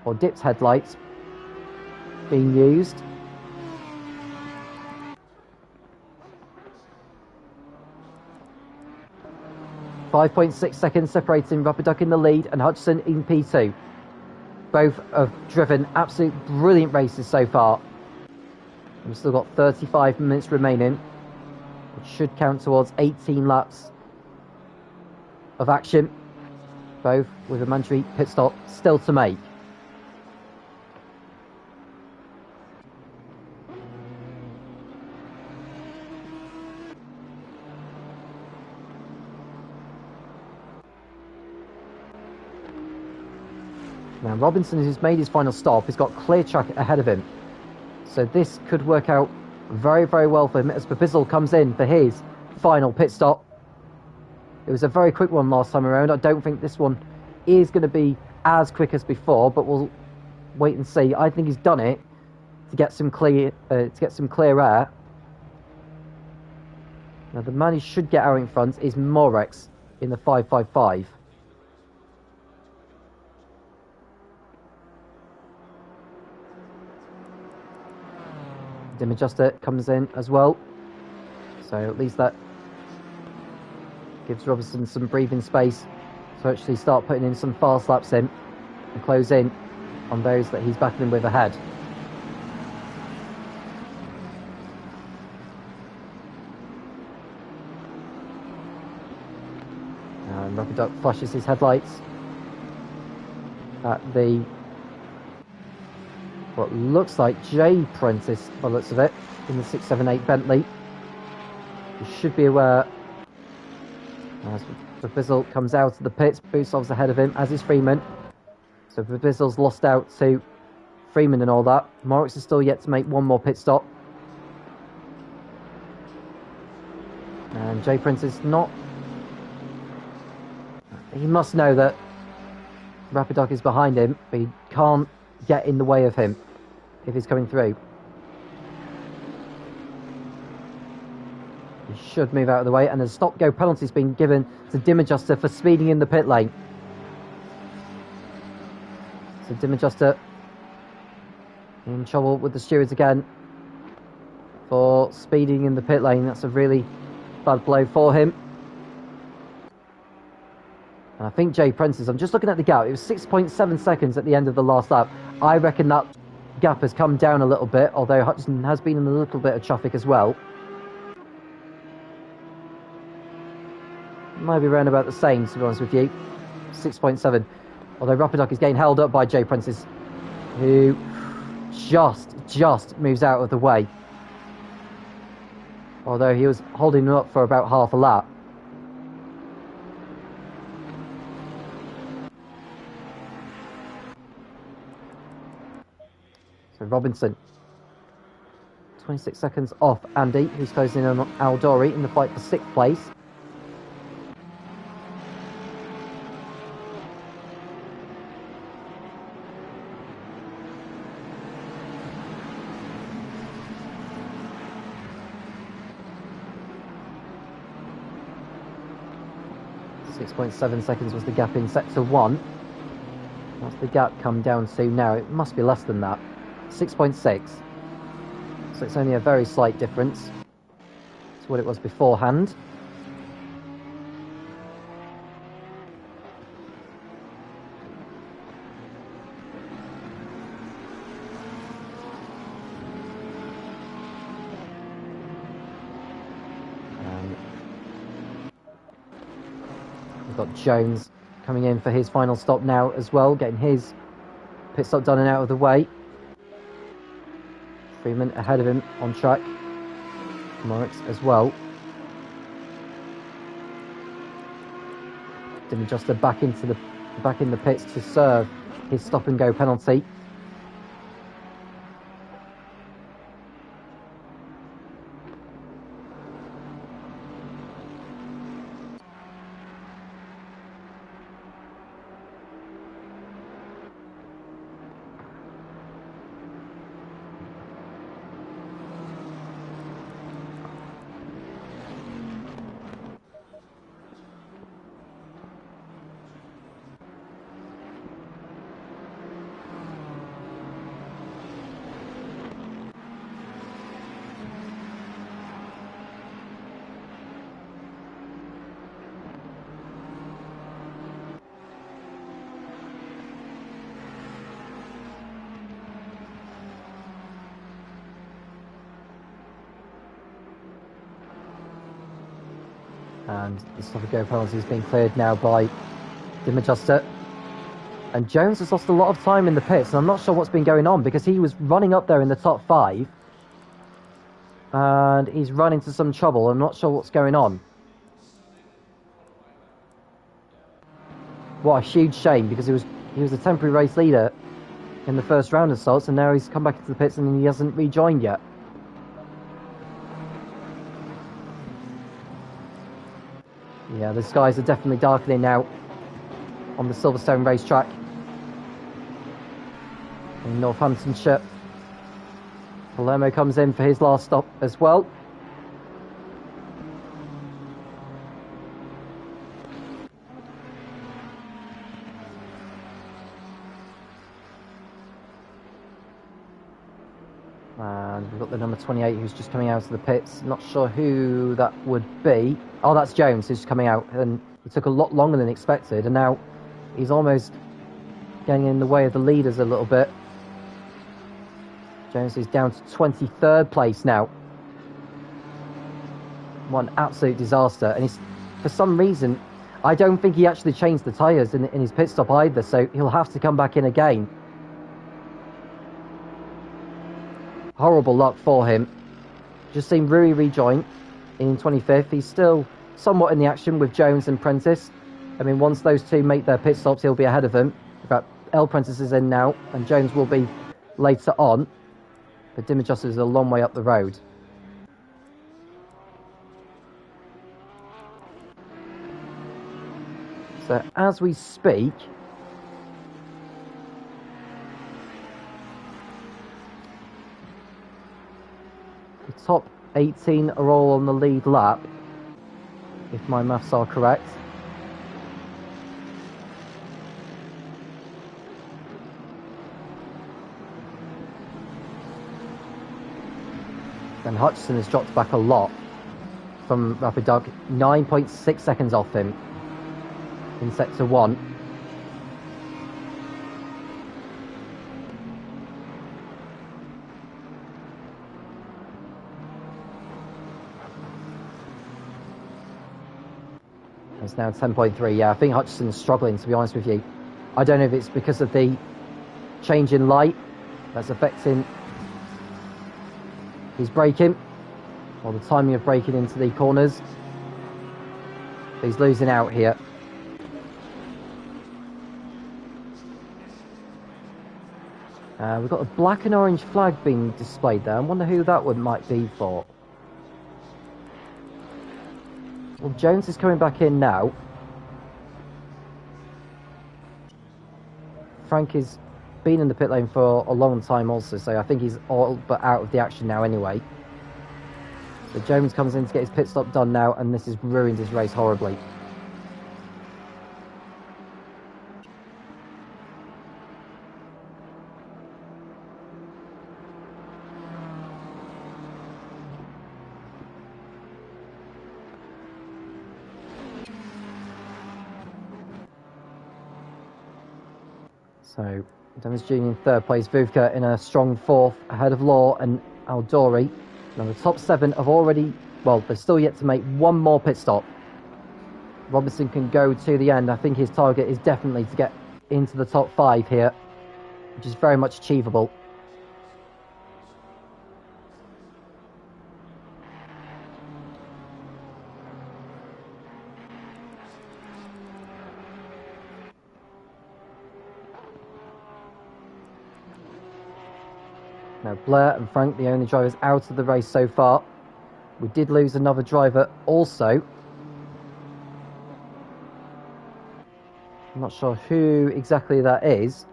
or dipped headlights being used. .6 seconds separating Rapid Duck in the lead and Hutchinson in P2. Both have driven absolute brilliant races so far. We've still got 35 minutes remaining, which should count towards 18 laps of action, both with a mandatory pit stop still to make. Now Robinson, who's made his final stop, has got clear track ahead of him. So this could work out very, very well for him as Papizzle comes in for his final pit stop. It was a very quick one last time around. I don't think this one is going to be as quick as before, but we'll wait and see. I think he's done it to get some clear air. Now the man who should get out in front is Morex in the 555. Dim Adjuster comes in as well, so at least that gives Robertson some breathing space to actually start putting in some fast laps in and close in on those that he's battling with ahead. And Rapid Duck flashes his headlights at the what looks like J Prentice by the looks of it in the 678 Bentley. You should be aware as Papizzle comes out of the pits. Busov's ahead of him, as is Freeman. So Papizzle's lost out to Freeman and all that. Morris is still yet to make one more pit stop. And J Prince is not... He must know that Rapid Duck is behind him, but he can't get in the way of him if he's coming through. He should move out of the way, and a stop-go penalty has been given to Dim Adjuster for speeding in the pit lane. So Dim Adjuster in trouble with the stewards again for speeding in the pit lane. That's a really bad blow for him. And I think Jay Prentice, I'm just looking at the gap, it was 6.7 seconds at the end of the last lap. I reckon that gap has come down a little bit, although Hutchinson has been in a little bit of traffic as well. Might be around about the same, to be honest with you. 6.7. Although Rapidoc is getting held up by Jay Prentice, who just moves out of the way. Although he was holding him up for about half a lap. So Robinson, 26 seconds off Andy, who's closing in on Aldori in the fight for 6th place. .7 seconds was the gap in sector 1. What's the gap come down to now? It must be less than that. 6.6. So it's only a very slight difference to what it was beforehand. We've got Jones coming in for his final stop now as well, getting his pit stop done and out of the way. Freeman ahead of him on track. Moritz as well. Didn't Juster back in the pits to serve his stop and go penalty. And the stop and go penalty is being cleared now by Dim Adjuster. And Jones has lost a lot of time in the pits, and I'm not sure what's been going on because he was running up there in the top 5. And he's run into some trouble. I'm not sure what's going on. What a huge shame, because he was a temporary race leader in the first round of salts, and now he's come back into the pits and he hasn't rejoined yet. Yeah, the skies are definitely darkening now on the Silverstone racetrack in Northamptonshire. Palermo comes in for his last stop as well. And we've got the number 28 who's just coming out of the pits. Not sure who that would be. Oh, that's Jones who's coming out. And it took a lot longer than expected. And now he's almost getting in the way of the leaders a little bit. Jones is down to 23rd place now. What an absolute disaster. And he's, for some reason, I don't think he actually changed the tyres in his pit stop either. So he'll have to come back in again. Horrible luck for him. Just seen Rui rejoin in 25th. He's still somewhat in the action with Jones and Prentice. I mean, once those two make their pit stops, he'll be ahead of them. In fact, L Prentice is in now, and Jones will be later on. But Dim Adjuster is a long way up the road. So as we speak, the top 18 are all on the lead lap, if my maths are correct. And Hutchison has dropped back a lot from Rapidoc, 9.6 seconds off him in sector 1. It's now 10.3. Yeah, I think Hutchinson's struggling, to be honest with you. I don't know if it's because of the change in light that's affecting his braking, or the timing of braking into the corners. But he's losing out here. We've got a black and orange flag being displayed there. I wonder who that one might be for. Well, Jones is coming back in now. Frank has been in the pit lane for a long time also, so I think he's all but out of the action now anyway. So Jones comes in to get his pit stop done now, and this has ruined his race horribly. So, Dennis Jr. in third place, Vodka in a strong fourth, ahead of Law and Aldori. Now the top 7 have already, well, they're still yet to make one more pit stop. Robinson can go to the end. I think his target is definitely to get into the top 5 here, which is very much achievable. Now Blair and Frank, the only drivers out of the race so far. We did lose another driver also. I'm not sure who exactly that is.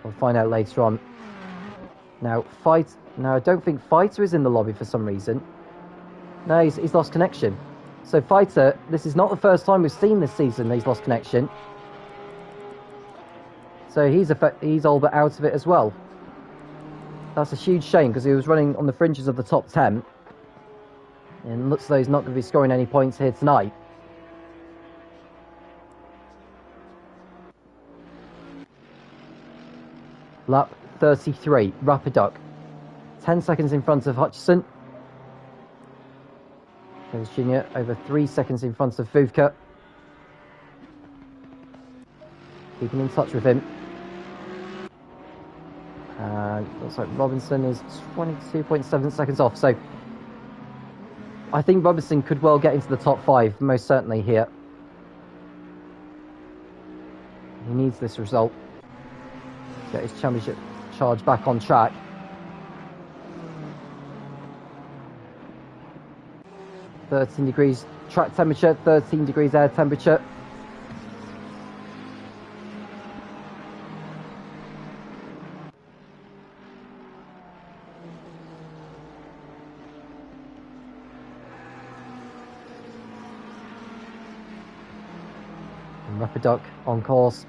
We'll find out later on. Now I don't think Fighter is in the lobby for some reason. No, he's lost connection. So Fighter, this is not the first time we've seen this season he's lost connection. So he's all but out of it as well. That's a huge shame because he was running on the fringes of the top 10. And looks as though he's not going to be scoring any points here tonight. Lap 33, Rapiduck. 10 seconds in front of Hutchison. Jones Jr. over 3 seconds in front of Vodka. Keeping in touch with him. And looks like Robinson is 22.7 seconds off. So I think Robinson could well get into the top 5, most certainly here. He needs this result to get his championship charge back on track. (13 degrees track temperature, 13 degrees air temperature. And Rapiduck on course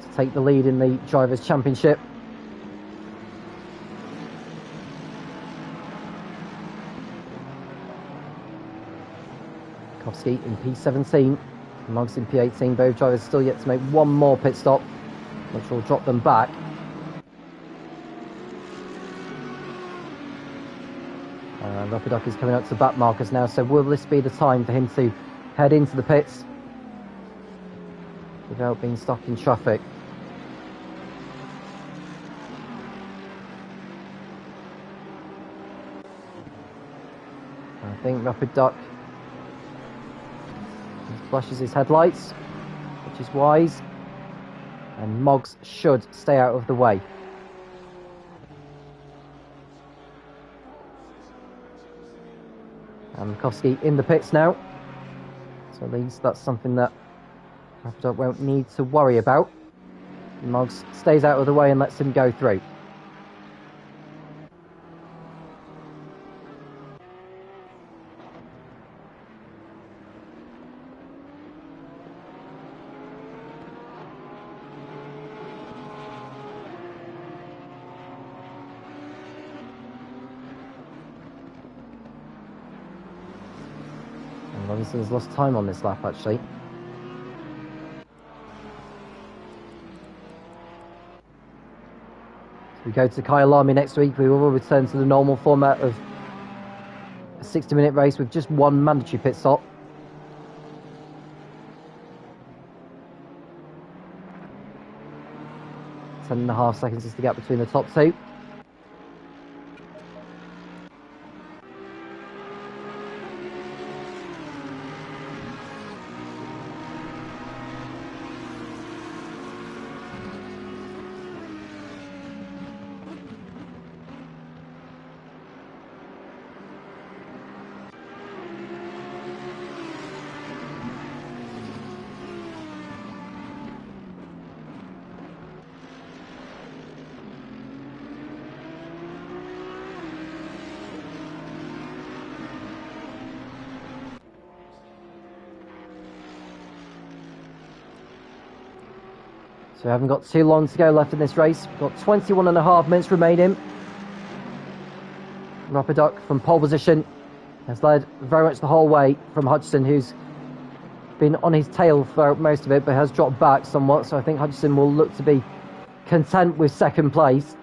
to take the lead in the Drivers' Championship. In P17, Moggs in P18, both drivers still yet to make one more pit stop, which will drop them back. Rapiduck is coming up to back markers now, so will this be the time for him to head into the pits without being stuck in traffic? I think Rapiduck flashes his headlights, which is wise, and Moggs should stay out of the way. And Mikowski in the pits now, so at least that's something that Rapiduck won't need to worry about. Moggs stays out of the way and lets him go through. Robinson's lost time on this lap, actually. We go to Kyalami next week. We will return to the normal format of a 60-minute race with just one mandatory pit stop. 10.5 seconds is the gap between the top two. So we haven't got too long to go left in this race. We've got 21.5 minutes remaining. Rapidoc from pole position has led very much the whole way from Hutchison, who's been on his tail for most of it, but has dropped back somewhat. So I think Hutchison will look to be content with second place.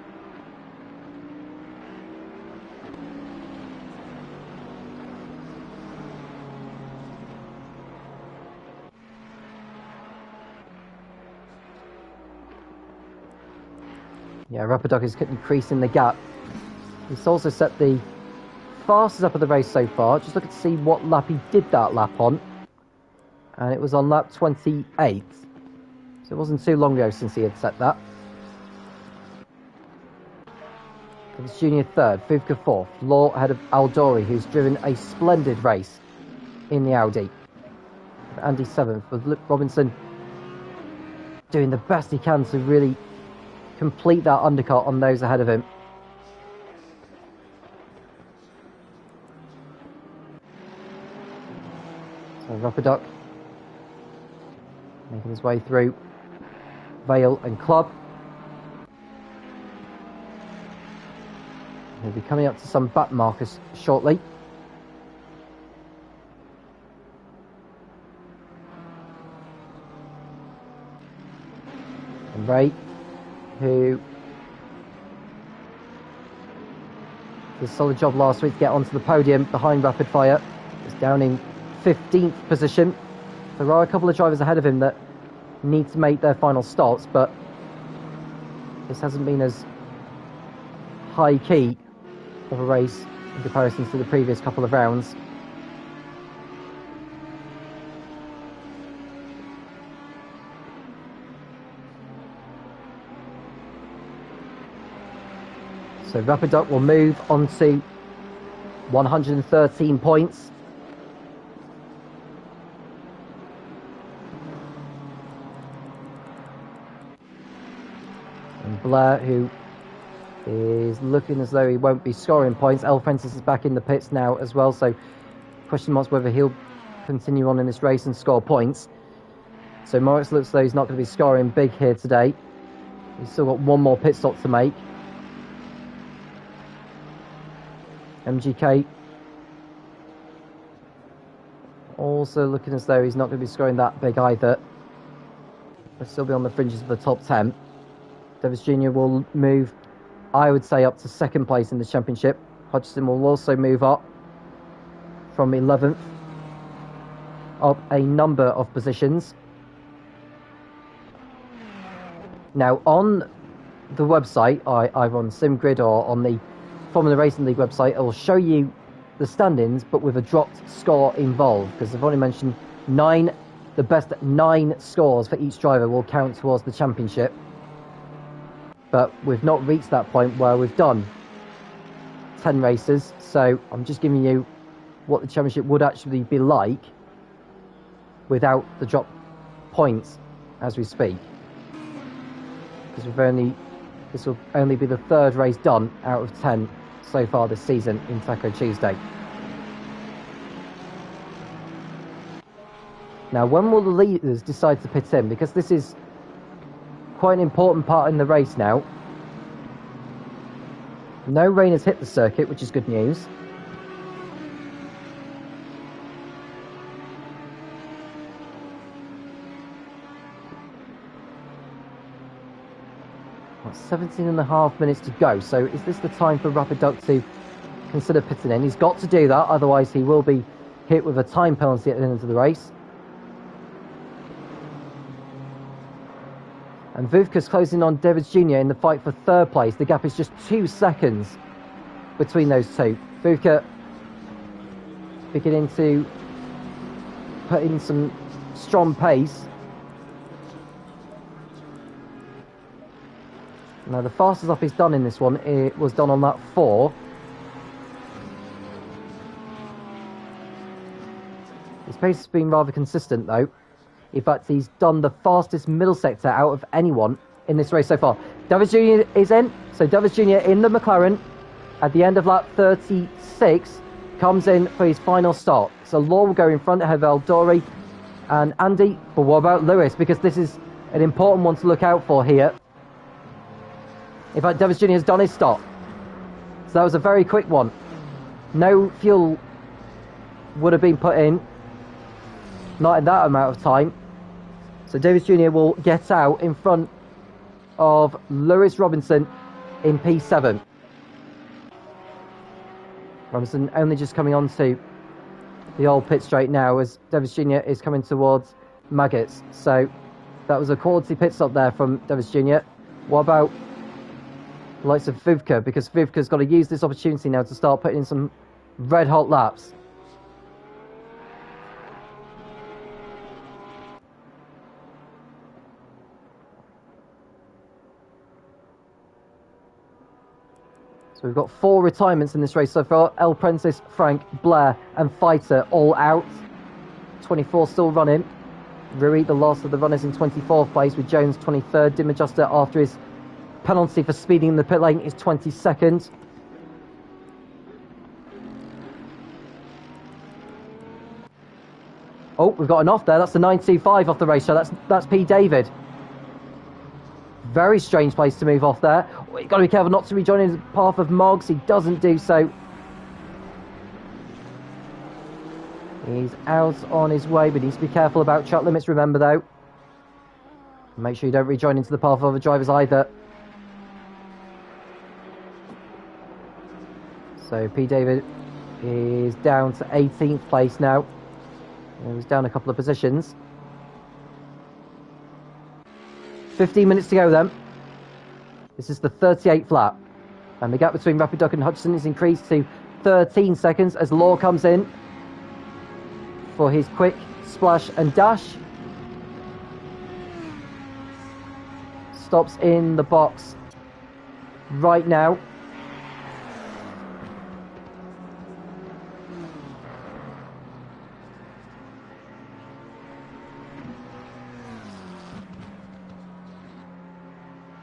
Yeah, Rapidoc is increasing the gap. He's also set the fastest up of the race so far. Just looking to see what lap he did that lap on. And it was on lap 28. So it wasn't too long ago since he had set that. It's Junior third, Vodka fourth. Law ahead of Aldori, who's driven a splendid race in the Audi. Andy seventh, with Luke Robinson doing the best he can to really complete that undercut on those ahead of him. So Rapidoc making his way through Vale and Club. He'll be coming up to some back markers shortly. And Ray, who did a solid job last week to get onto the podium behind Rapid Fire, is down in 15th position. There are a couple of drivers ahead of him that need to make their final stops, but this hasn't been as high key of a race in comparison to the previous couple of rounds. So Rapidoc will move on to 113 points. And Blair, who is looking as though he won't be scoring points. El Francis is back in the pits now as well, so question marks whether he'll continue on in this race and score points. So Moritz looks as though he's not going to be scoring big here today. He's still got one more pit stop to make. MGK also looking as though he's not going to be scoring that big either. He'll still be on the fringes of the top 10. Davis Jr. will move, I would say, up to second place in the championship. Hodgson will also move up from 11th, up a number of positions. Now, on the website, either on SimGrid or on the Formula Racing League website, it will show you the standings, but with a dropped score involved, because I've only mentioned the best 9 scores for each driver will count towards the championship. But we've not reached that point where we've done 10 races, so I'm just giving you what the championship would actually be like without the drop points as we speak. Because this will only be the 3rd race done out of 10 so far this season in Taco Tuesday. Now, when will the leaders decide to pit in? Because this is quite an important part in the race now. No rain has hit the circuit, which is good news. Got 17.5 minutes to go. So is this the time for Rapid Duck to consider pitting in? He's got to do that, otherwise he will be hit with a time penalty at the end of the race. And Vodka's closing on Davids Jr. in the fight for third place. The gap is just 2 seconds between those two. Vodka beginning to put in some strong pace. Now the fastest lap he's done in this one, it was done on lap 4. His pace has been rather consistent though. In fact, he's done the fastest middle sector out of anyone in this race so far. Davids Jr. is in. So Davids Jr. in the McLaren at the end of lap 36 comes in for his final start. So Law will go in front of Eldori and Andy. But what about Lewis? Because this is an important one to look out for here. In fact, Davids Jr. has done his stop. So that was a very quick one. No fuel would have been put in. Not in that amount of time. So Davids Jr. will get out in front of Lewis Robinson in P7. Robinson only just coming onto the old pit straight now as Davids Jr. is coming towards Maggots. So that was a quality pit stop there from Davids Jr. What about the likes of Vodka? Because Vodka's got to use this opportunity now to start putting in some red hot laps. So we've got 4 retirements in this race so far. El Prentice, Frank, Blair and Fighter all out. 24 still running. Rui, the last of the runners, in 24th place, with Jones 23rd. Dim Adjuster, after his penalty for speeding in the pit lane, is 22nd. Oh, we've got an off there. That's the 925 off the race show. That's P. David. Very strange place to move off there. You've got to be careful not to rejoin in the path of Moggs. He doesn't do so. He's out on his way, but needs to be careful about track limits, remember, though. Make sure you don't rejoin into the path of other drivers either. So P. David is down to 18th place now. He was down a couple of positions. 15 minutes to go then. This is the 38th lap. And the gap between Rapid Duck and Hutchinson is increased to 13 seconds as Law comes in for his quick splash and dash. Stops in the box right now.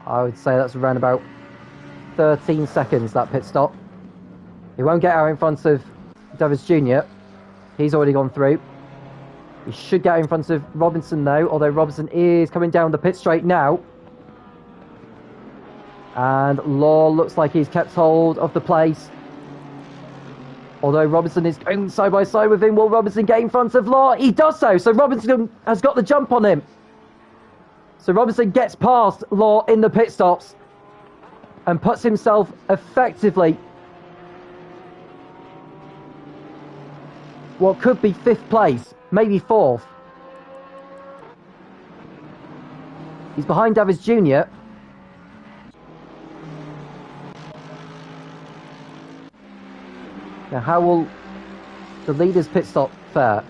I would say that's around about 13 seconds, that pit stop. He won't get out in front of Davids Jr. He's already gone through. He should get out in front of Robinson, though, although Robinson is coming down the pit straight now. And Law looks like he's kept hold of the place. Although Robinson is going side by side with him. Will Robinson get in front of Law? He does so. So Robinson has got the jump on him. So Robinson gets past Law in the pit stops and puts himself effectively what could be 5th place, maybe 4th. He's behind Davids Jr. Now how will the leader's pit stop fare?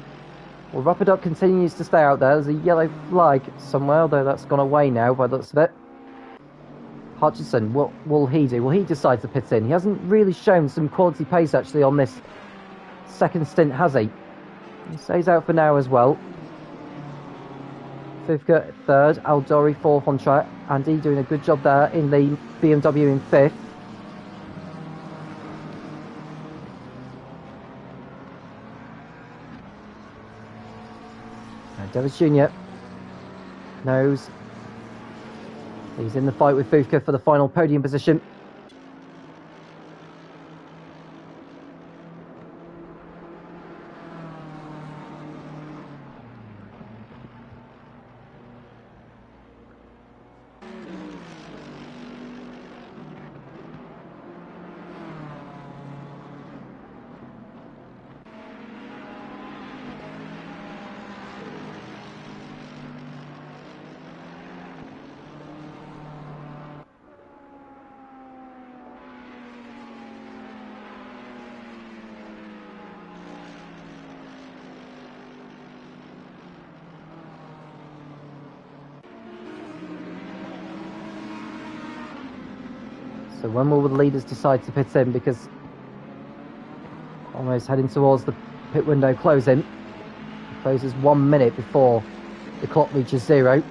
Well, Rapid Duck continues to stay out there. There's a yellow flag somewhere, although that's gone away now by the looks of it. Hutchinson, what will he do? Well, he decides to pit in. He hasn't really shown some quality pace, actually, on this second stint, has he? He stays out for now as well. Vodka 3rd, Aldori 4th on track. Andy doing a good job there in the BMW in 5th. Davids Jr. knows he's in the fight with Vodka for the final podium position. So when will the leaders decide to pit in? Because almost heading towards the pit window closing. It closes 1 minute before the clock reaches 0.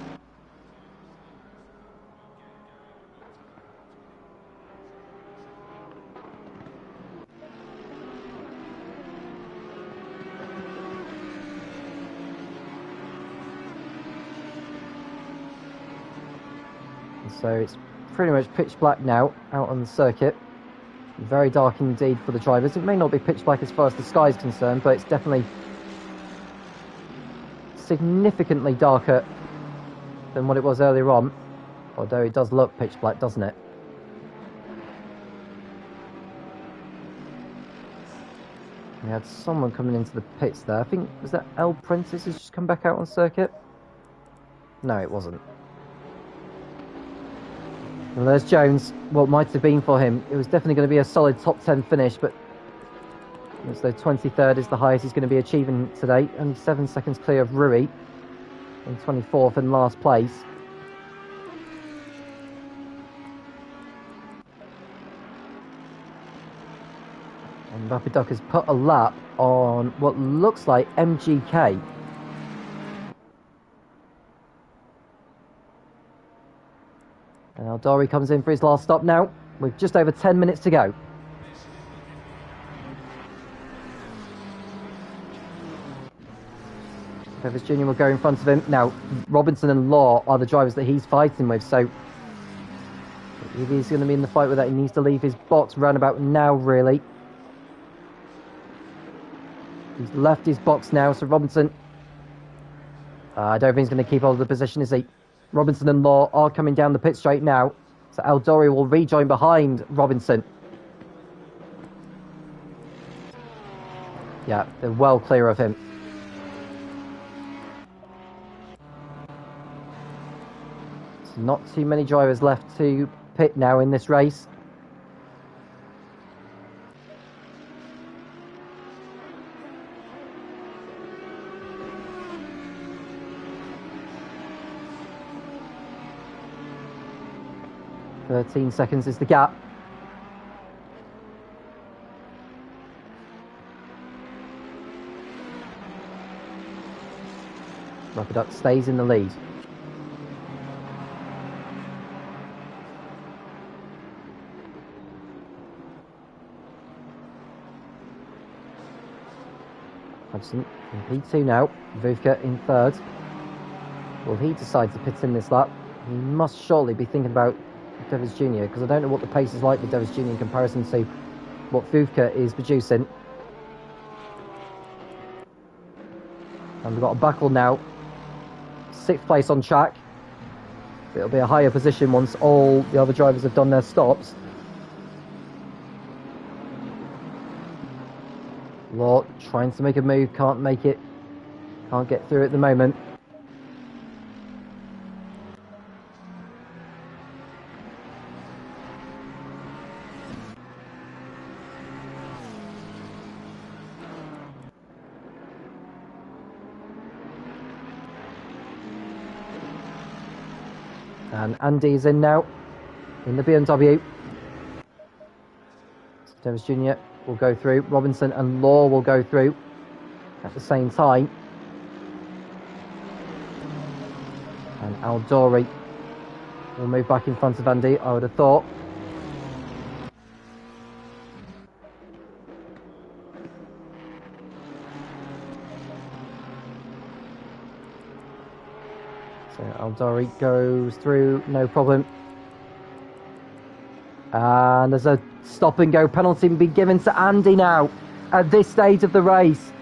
So it's pretty much pitch black now out on the circuit. Very dark indeed for the drivers. It may not be pitch black as far as the sky is concerned, but it's definitely significantly darker than what it was earlier on. Although it does look pitch black, doesn't it? We had someone coming into the pits there. I think, was that El Princess who's just come back out on circuit? No, it wasn't. And there's Jones. What might have been for him. It was definitely going to be a solid top 10 finish, but looks though 23rd is the highest he's going to be achieving today. Only 7 seconds clear of Rui in 24th in last place. And Rapid Duck has put a lap on what looks like MGK. And Aldari comes in for his last stop now, with just over 10 minutes to go. Davis Jr. will go in front of him. Now, Robinson and Law are the drivers that he's fighting with, so if he's going to be in the fight with that, he needs to leave his box round about now, really. He's left his box now, so Robinson... I don't think he's going to keep hold of the position, is he? Robinson and Law are coming down the pit straight now. So Aldori will rejoin behind Robinson. Yeah, they're well clear of him. So not too many drivers left to pit now in this race. .13 seconds is the gap. Rapid Duck stays in the lead. Hudson in P2 now. Vodka in third. Will he decide to pit in this lap? He must surely be thinking about Davis Jr. because I don't know what the pace is like with Davis Jr. in comparison to what Vodka is producing. And we've got a battle now. 6th place on track. It'll be a higher position once all the other drivers have done their stops. Law trying to make a move, can't make it. Can't get through at the moment. And Andy's in now, in the BMW. Davis Jr. will go through. Robinson and Law will go through at the same time. And Aldori will move back in front of Andy, I would have thought. So Aldori goes through, no problem. And there's a stop and go penalty being given to Andy now at this stage of the race.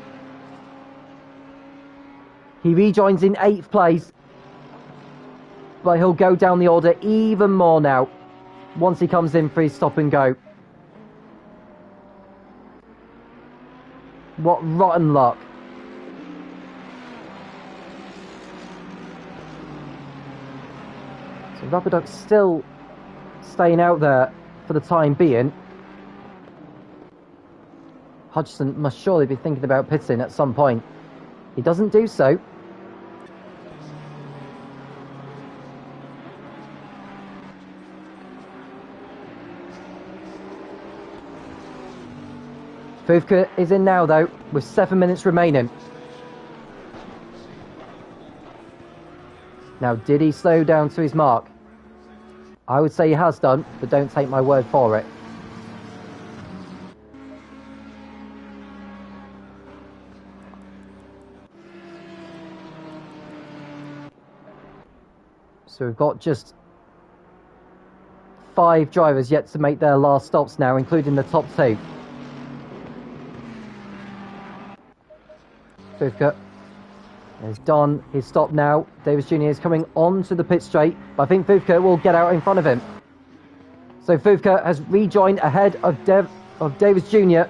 He rejoins in 8th place, but he'll go down the order even more now once he comes in for his stop and go. What rotten luck. So Rapid Duck still staying out there for the time being. Hodgson must surely be thinking about pitting at some point. He doesn't do so. Vodka is in now, though, with 7 minutes remaining. Now, did he slow down to his mark? I would say he has done, but don't take my word for it. So we've got just 5 drivers yet to make their last stops now, including the top 2. Vodka has done his stop now. Davis Jr. is coming onto the pit straight, but I think Vodka will get out in front of him. So Vodka has rejoined ahead of Davis Jr.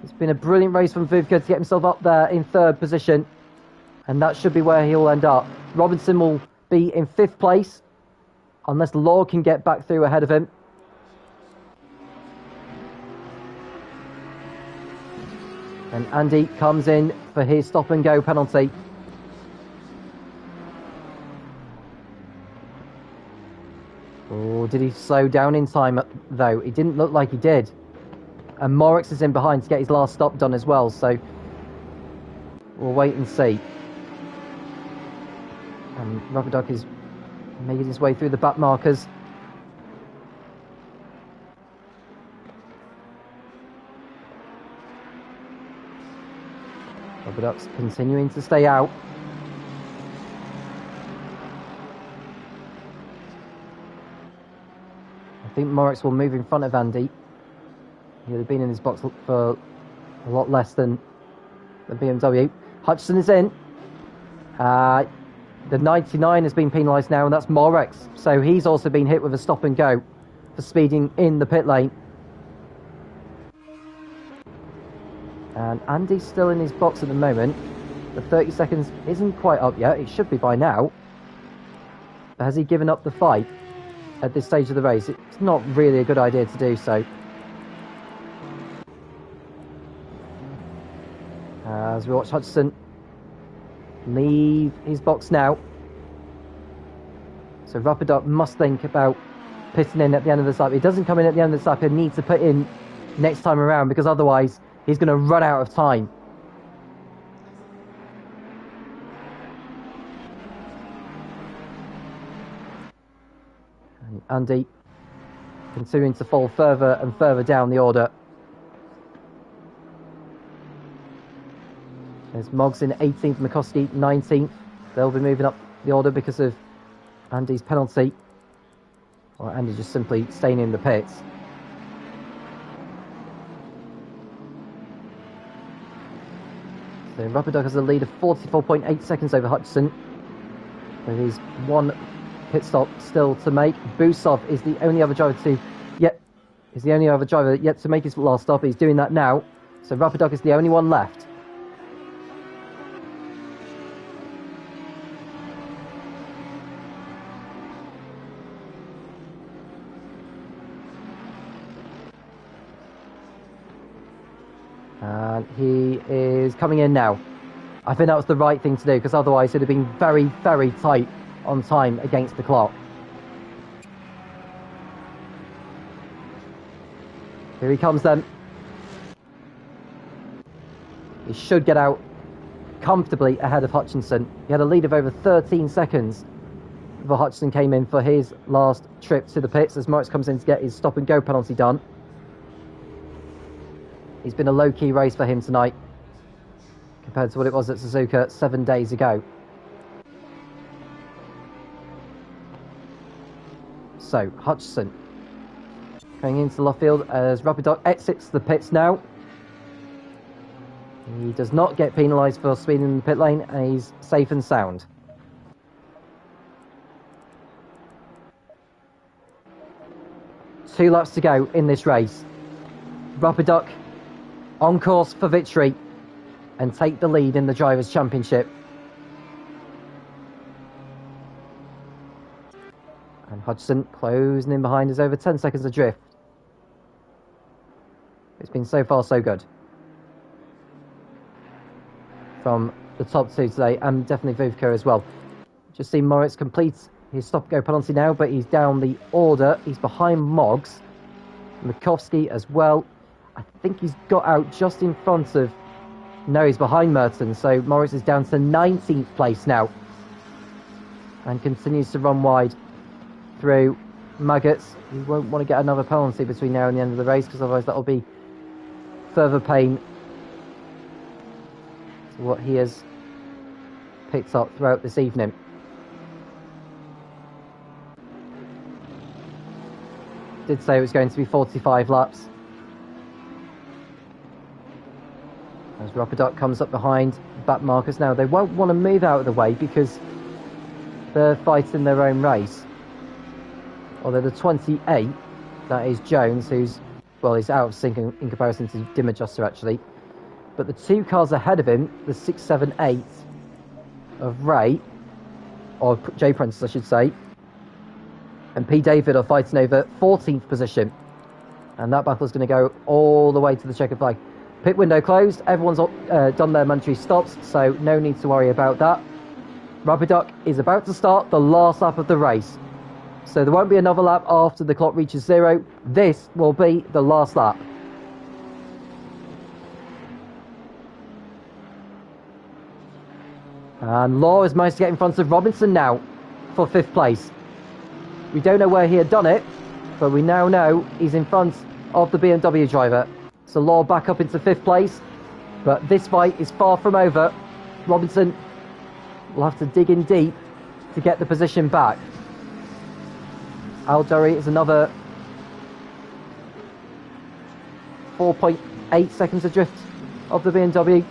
It's been a brilliant race from Vodka to get himself up there in 3rd position, and that should be where he'll end up. Robinson will be in 5th place, unless Law can get back through ahead of him. And Andy comes in for his stop-and-go penalty. Oh, did he slow down in time, though? It didn't look like he did. And Morix is in behind to get his last stop done as well, so we'll wait and see. And Rubber Duck is making his way through the back markers. Rubber Duck's continuing to stay out. I think Morix will move in front of Andy. He would have been in his box for a lot less than the BMW. Hutchinson is in. The 99 has been penalised now, and that's Morix. So he's also been hit with a stop and go for speeding in the pit lane. And Andy's still in his box at the moment. The 30 seconds isn't quite up yet. It should be by now. But has he given up the fight at this stage of the race? It's not really a good idea to do so. As we watch Hutchinson leave his box now. So Rubber Duck must think about pitting in at the end of the lap. He doesn't come in at the end of the lap. He needs to put in next time around, because otherwise he's going to run out of time. And Andy continuing to fall further and further down the order. There's Moggs in 18th, McCoskey 19th. They'll be moving up the order because of Andy's penalty. Or Andy just simply staying in the pits. So Rubber Duck has a lead of 44.8 seconds over Hutchinson. There is 1 pit stop still to make. Busov is the only other driver yet to make his last stop. He's doing that now. So Rubber Duck is the only one left. And he is coming in now. I think that was the right thing to do, because otherwise it would have been very, very tight on time against the clock. Here he comes then. He should get out comfortably ahead of Hutchinson. He had a lead of over 13 seconds before Hutchinson came in for his last trip to the pits, as Morris comes in to get his stop-and-go penalty done. It's been a low-key race for him tonight compared to what it was at Suzuka 7 days ago. So, Hutchinson going into left field as Rubber Duck exits the pits now. He does not get penalised for speeding in the pit lane, and he's safe and sound. Two laps to go in this race. Rubber Duck on course for victory and take the lead in the Drivers' Championship. And Hutchinson closing in behind is over 10 seconds adrift. It's been so far so good from the top two today, and definitely Vodka as well. Just seen Moritz complete his stop-go penalty now, but he's down the order. He's behind Moggs. Mikowski as well. I think he's got out just in front of... No, he's behind Merton, so Morris is down to 19th place now. And continues to run wide through Maggots. He won't want to get another penalty between now and the end of the race, because otherwise that'll be further pain to what he has picked up throughout this evening. Did say it was going to be 45 laps. As Rapidoc comes up behind back markers now, they won't want to move out of the way because they're fighting their own race. Although the 28, that is Jones, who's, well, he's out of sync in comparison to Dim Adjuster actually. But the two cars ahead of him, the 6, 7, 8 of Ray, or Jay Prentice I should say, and P. David are fighting over 14th position. And that battle is going to go all the way to the checkered flag. Pit window closed, everyone's done their mandatory stops, so no need to worry about that. Rapidoc is about to start the last lap of the race. So there won't be another lap after the clock reaches 0. This will be the last lap. And Law has managed to get in front of Robinson now for 5th place. We don't know where he had done it, but we now know he's in front of the BMW driver. So Law back up into 5th place, but this fight is far from over. Robinson will have to dig in deep to get the position back. Al Durry is another 4.8 seconds adrift of the BMW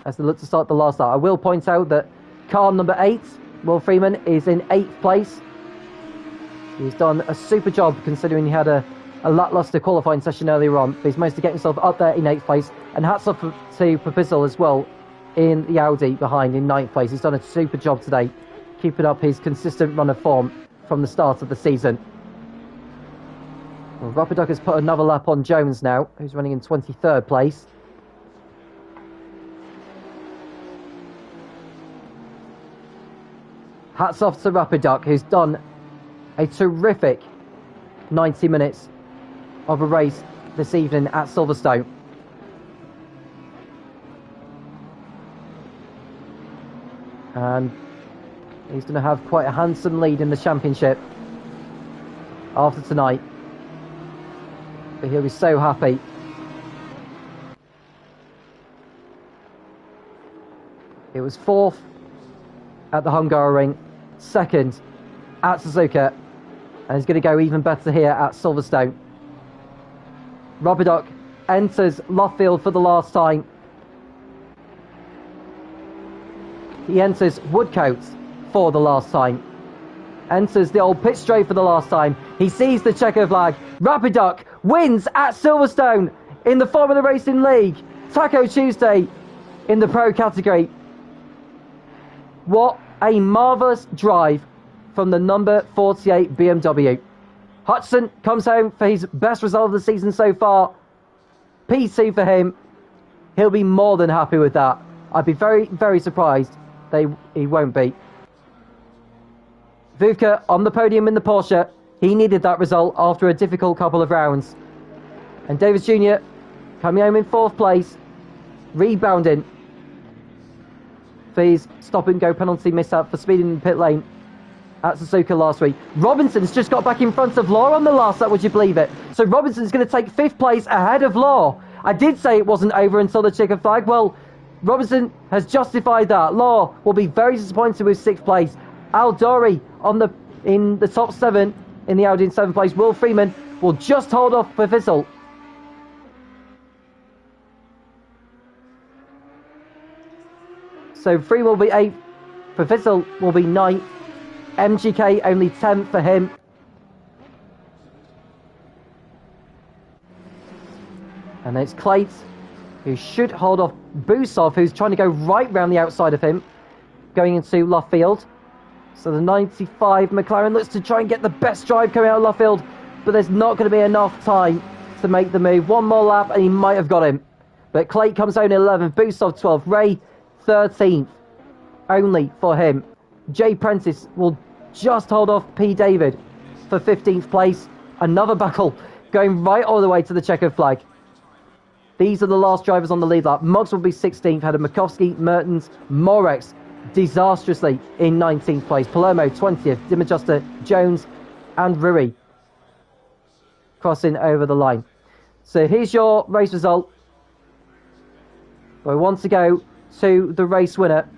as they look to start the last lap. I will point out that car number 8, Will Freeman, is in 8th place. He's done a super job considering he had a lacklustre qualifying session earlier on, but he's managed to get himself up there in 8th place. And hats off to Papizel as well in the Audi behind in 9th place. He's done a super job today, keeping up his consistent run of form from the start of the season. Well, Rapidoc has put another lap on Jones now, who's running in 23rd place. Hats off to Rapidoc, who's done a terrific 90 minutes of a race this evening at Silverstone. And he's going to have quite a handsome lead in the championship after tonight. But he'll be so happy. It was 4th at the Hungaroring, 2nd at Suzuka, and he's going to go even better here at Silverstone. Rapidoc enters Luffield for the last time. He enters Woodcote for the last time. Enters the old pit straight for the last time. He sees the checker flag. Rapidoc wins at Silverstone in the Formula Racing League. Taco Tuesday in the Pro category. What a marvellous drive from the number 48 BMW. Hutchinson comes home for his best result of the season so far. P2 for him. He'll be more than happy with that. I'd be very, very surprised he won't be. Vodka on the podium in the Porsche. He needed that result after a difficult couple of rounds. And Davis Jr. coming home in 4th place, rebounding for his stop-and-go penalty mishap for speeding in the pit lane at Suzuka last week. Robinson's just got back in front of Law on the last lap, would you believe it? So Robinson's going to take 5th place ahead of Law. I did say it wasn't over until the checkered flag. Well, Robinson has justified that. Law will be very disappointed with 6th place. Al Durry in the top 7 in the Audi in 7th place. Will Freeman will just hold off for Vissel. So Freeman will be 8th. For Vissel will be 9th. MGK only 10th for him. And then it's Clate, who should hold off Busov, who's trying to go right round the outside of him, going into Luffield. So the 95 McLaren looks to try and get the best drive coming out of Luffield, but there's not going to be enough time to make the move. One more lap and he might have got him. But Clate comes home in 11th, Busov 12th, Ray 13th, only for him. Jay Prentice will just hold off P. David for 15th place. Another battle going right all the way to the checkered flag. These are the last drivers on the lead lap. Muggs will be 16th, ahead of Makovsky, Mertens, Morex disastrously in 19th place. Palermo 20th, Dimajuster, Jones and Rui crossing over the line. So here's your race result. We want to go to the race winner.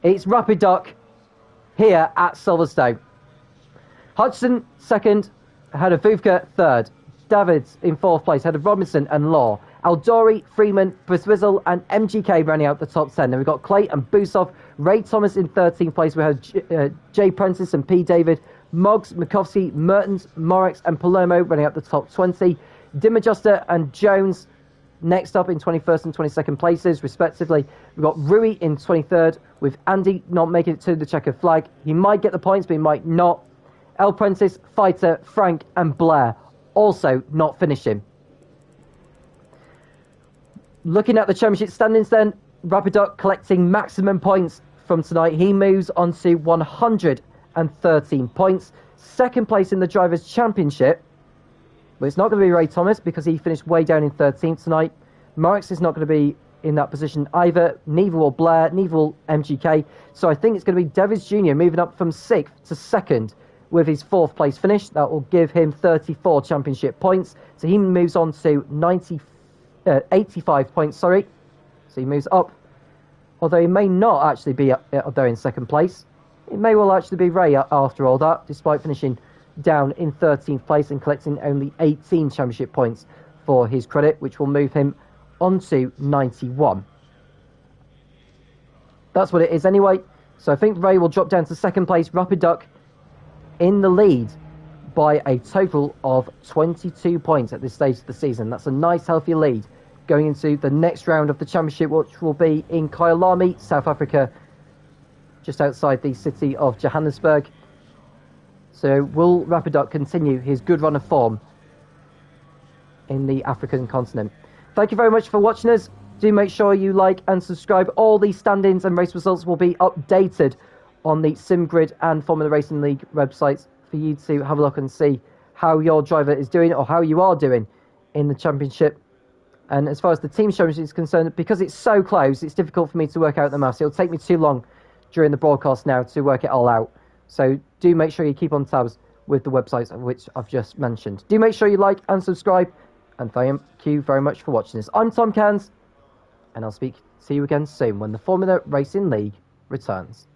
It's Rapid Duck here at Silverstone. Hudson second, ahead of Vodka third. Davids in fourth place, ahead of Robinson and Law. Aldori, Freeman, Briswizzle and MGK running out the top 10. Then we've got Clay and Busov. Ray Thomas in 13th place. We have Jay Prentice and P. David. Moggs, Makovsky, Mertens, Morex and Palermo running out the top 20. Dimajuster and Jones next up in 21st and 22nd places, respectively. We've got Rui in 23rd, with Andy not making it to the checkered flag. He might get the points, but he might not. El Prentice, Fighter, Frank and Blair also not finishing. Looking at the championship standings then, Rapid Duck collecting maximum points from tonight. He moves on to 113 points. Second place in the Drivers' Championship. But it's not going to be Ray Thomas because he finished way down in 13th tonight. Morex is not going to be in that position either. Neither will Blair, neither will MGK. So I think it's going to be Devis Jr. moving up from 6th to 2nd with his 4th place finish. That will give him 34 championship points. So he moves on to 85 points, So he moves up. Although he may not actually be up there in 2nd place. It may well actually be Ray after all that, despite finishing down in 13th place and collecting only 18 championship points for his credit, which will move him onto 91. That's what it is anyway. So I think Ray will drop down to 2nd place. Rapid Duck in the lead by a total of 22 points at this stage of the season. That's a nice healthy lead going into the next round of the championship, which will be in Kyalami, South Africa, just outside the city of Johannesburg. So will Rapid Duck continue his good run of form in the African continent? Thank you very much for watching us. Do make sure you like and subscribe. All the standings and race results will be updated on the SimGrid and Formula Racing League websites for you to have a look and see how your driver is doing or how you are doing in the championship. And as far as the team championship is concerned, because it's so close, it's difficult for me to work out the maths. It'll take me too long during the broadcast now to work it all out. So do make sure you keep on tabs with the websites of which I've just mentioned. Do make sure you like and subscribe. And thank you very much for watching this. I'm Tom Cairns, and I'll speak to you again soon when the Formula Racing League returns.